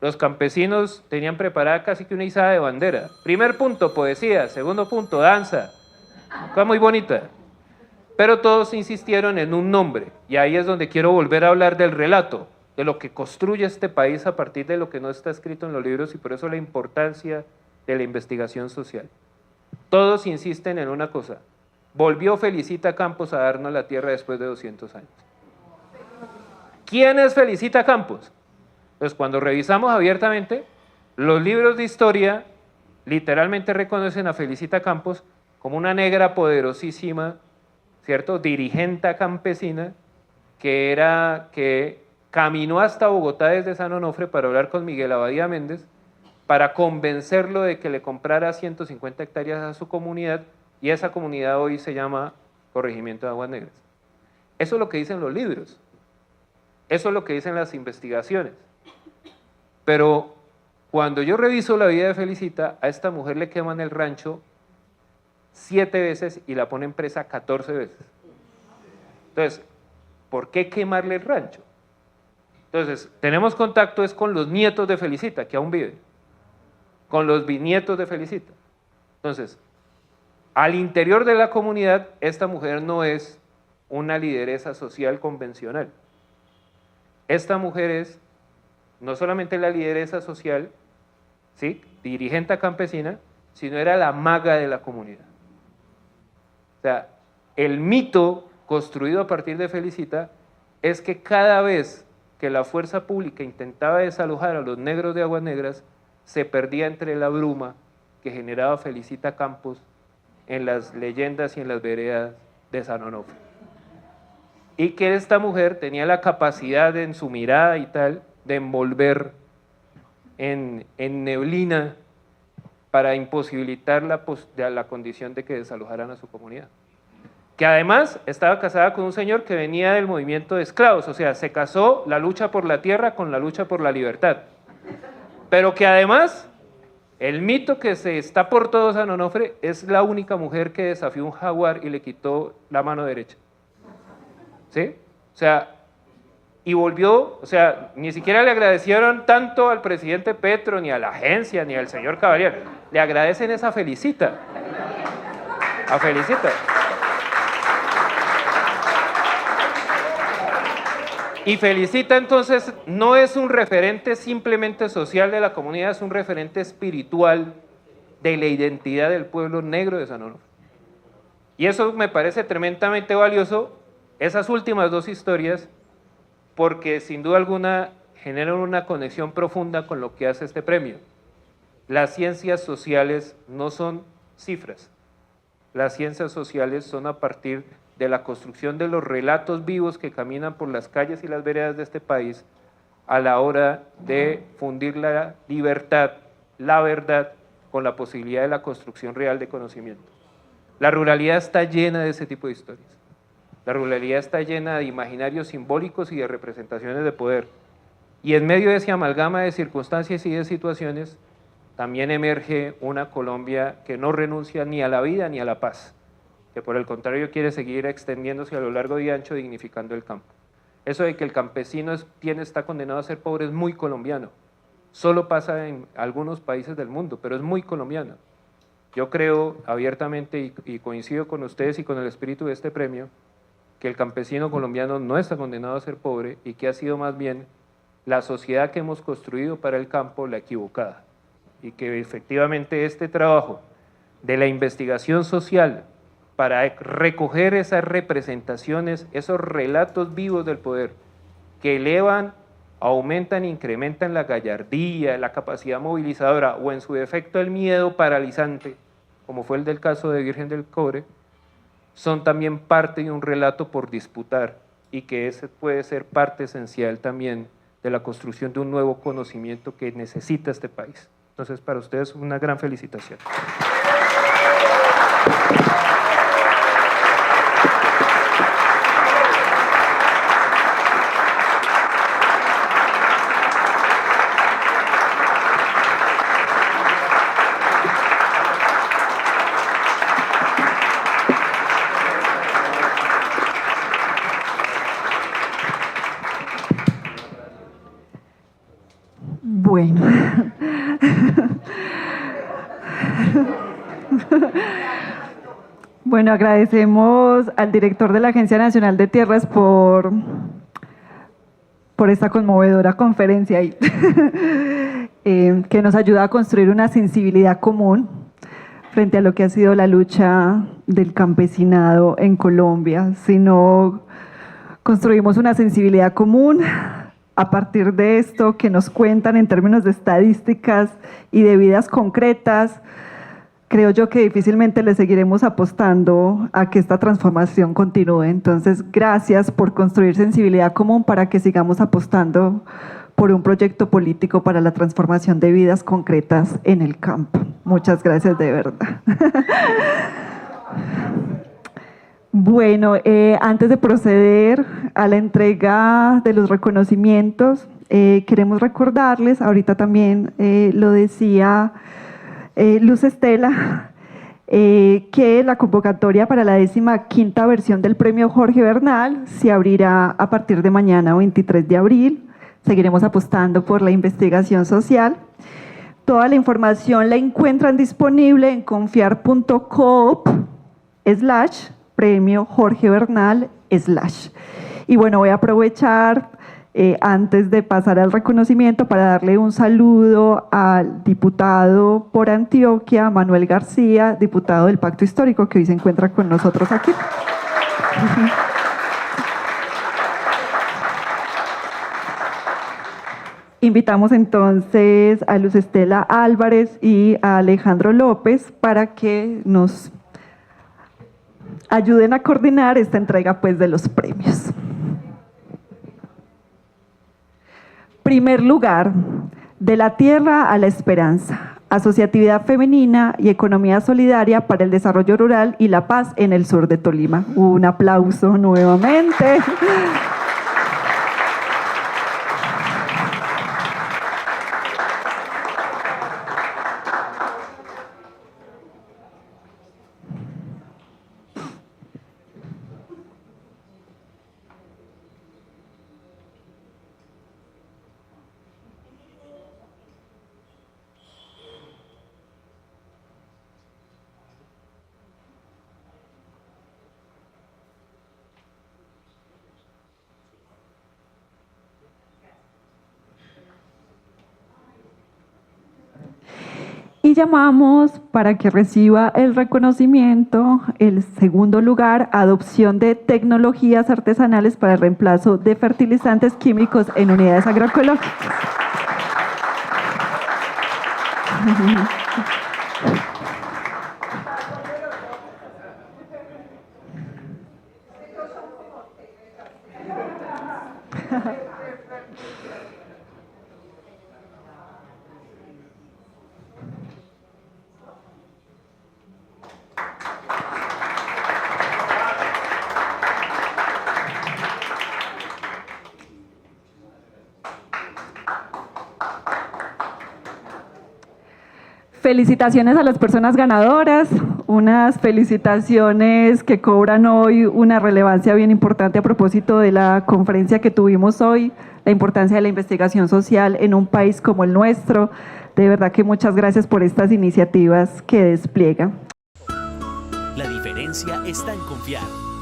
Los campesinos tenían preparada casi que una izada de bandera. Primer punto, poesía. Segundo punto, danza. Fue muy bonita. Pero todos insistieron en un nombre. Y ahí es donde quiero volver a hablar del relato, de lo que construye este país a partir de lo que no está escrito en los libros y por eso la importancia de la investigación social. Todos insisten en una cosa. Volvió Felicita Campos a darnos la tierra después de 200 años. ¿Quién es Felicita Campos? Pues cuando revisamos abiertamente, los libros de historia literalmente reconocen a Felicita Campos como una negra poderosísima, ¿cierto? Dirigente campesina que caminó hasta Bogotá desde San Onofre para hablar con Miguel Abadía Méndez para convencerlo de que le comprara 150 hectáreas a su comunidad y esa comunidad hoy se llama Corregimiento de Aguas Negras. Eso es lo que dicen los libros, eso es lo que dicen las investigaciones. Pero cuando yo reviso la vida de Felicita, a esta mujer le queman el rancho 7 veces y la ponen presa 14 veces. Entonces, ¿por qué quemarle el rancho? Entonces, tenemos contacto es con los nietos de Felicita, que aún viven, con los bisnietos de Felicita. Entonces, al interior de la comunidad, esta mujer no es una lideresa social convencional. Esta mujer es no solamente la lideresa social, ¿sí?, dirigente campesina, sino era la maga de la comunidad. O sea, el mito construido a partir de Felicita es que cada vez que la fuerza pública intentaba desalojar a los negros de Aguas Negras, se perdía entre la bruma que generaba Felicita Campos en las leyendas y en las veredas de San Onofre. Y que esta mujer tenía la capacidad en su mirada y tal de envolver en neblina para imposibilitar la condición de que desalojaran a su comunidad. Que además estaba casada con un señor que venía del movimiento de esclavos, o sea, se casó la lucha por la tierra con la lucha por la libertad. Pero que además, el mito que se está por todos San Onofre es la única mujer que desafió un jaguar y le quitó la mano derecha. ¿Sí? O sea, y volvió, o sea, ni siquiera le agradecieron tanto al presidente Petro, ni a la agencia, ni al señor Caballero. Le agradecen esa Felicita. A Felicita. Y Felicita entonces no es un referente simplemente social de la comunidad, es un referente espiritual de la identidad del pueblo negro de San Onofre. Y eso me parece tremendamente valioso, esas últimas dos historias, porque sin duda alguna generan una conexión profunda con lo que hace este premio. Las ciencias sociales no son cifras, las ciencias sociales son a partir de la construcción de los relatos vivos que caminan por las calles y las veredas de este país a la hora de fundir la libertad, la verdad, con la posibilidad de la construcción real de conocimiento. La ruralidad está llena de ese tipo de historias. La ruralidad está llena de imaginarios simbólicos y de representaciones de poder. Y en medio de esa amalgama de circunstancias y de situaciones, también emerge una Colombia que no renuncia ni a la vida ni a la paz, que por el contrario quiere seguir extendiéndose a lo largo y ancho, dignificando el campo. Eso de que el campesino está condenado a ser pobre es muy colombiano. Solo pasa en algunos países del mundo, pero es muy colombiano. Yo creo abiertamente y coincido con ustedes y con el espíritu de este premio, que el campesino colombiano no está condenado a ser pobre y que ha sido más bien la sociedad que hemos construido para el campo la equivocada. Y que efectivamente este trabajo de la investigación social para recoger esas representaciones, esos relatos vivos del poder que elevan, aumentan, incrementan la gallardía, la capacidad movilizadora o en su defecto el miedo paralizante, como fue el del caso de Virgen del Cobre, son también parte de un relato por disputar y que ese puede ser parte esencial también de la construcción de un nuevo conocimiento que necesita este país. Entonces, para ustedes una gran felicitación. Bueno. Bueno, agradecemos al director de la Agencia Nacional de Tierras por esta conmovedora conferencia que nos ayuda a construir una sensibilidad común frente a lo que ha sido la lucha del campesinado en Colombia. Si no construimos una sensibilidad común, a partir de esto que nos cuentan en términos de estadísticas y de vidas concretas, creo yo que difícilmente le seguiremos apostando a que esta transformación continúe. Entonces, gracias por construir sensibilidad común para que sigamos apostando por un proyecto político para la transformación de vidas concretas en el campo. Muchas gracias de verdad. Bueno, antes de proceder a la entrega de los reconocimientos, queremos recordarles, ahorita también lo decía Luz Estela, que la convocatoria para la 15ª versión del Premio Jorge Bernal se abrirá a partir de mañana, 23 de abril. Seguiremos apostando por la investigación social. Toda la información la encuentran disponible en confiar.coop/Premio Jorge Bernal /. Y bueno, voy a aprovechar antes de pasar al reconocimiento para darle un saludo al diputado por Antioquia, Manuel García, diputado del Pacto Histórico, que hoy se encuentra con nosotros aquí. Invitamos entonces a Luz Estela Álvarez y a Alejandro López para que nos ayuden a coordinar esta entrega pues, de los premios. Primer lugar, De la Tierra a la Esperanza, Asociatividad Femenina y Economía Solidaria para el Desarrollo Rural y la Paz en el sur de Tolima. Un aplauso nuevamente. Y llamamos para que reciba el reconocimiento, el segundo lugar, adopción de tecnologías artesanales para el reemplazo de fertilizantes químicos en unidades agroecológicas. Felicitaciones a las personas ganadoras, unas felicitaciones que cobran hoy una relevancia bien importante a propósito de la conferencia que tuvimos hoy, la importancia de la investigación social en un país como el nuestro. De verdad que muchas gracias por estas iniciativas que despliegan. La diferencia está en confiar.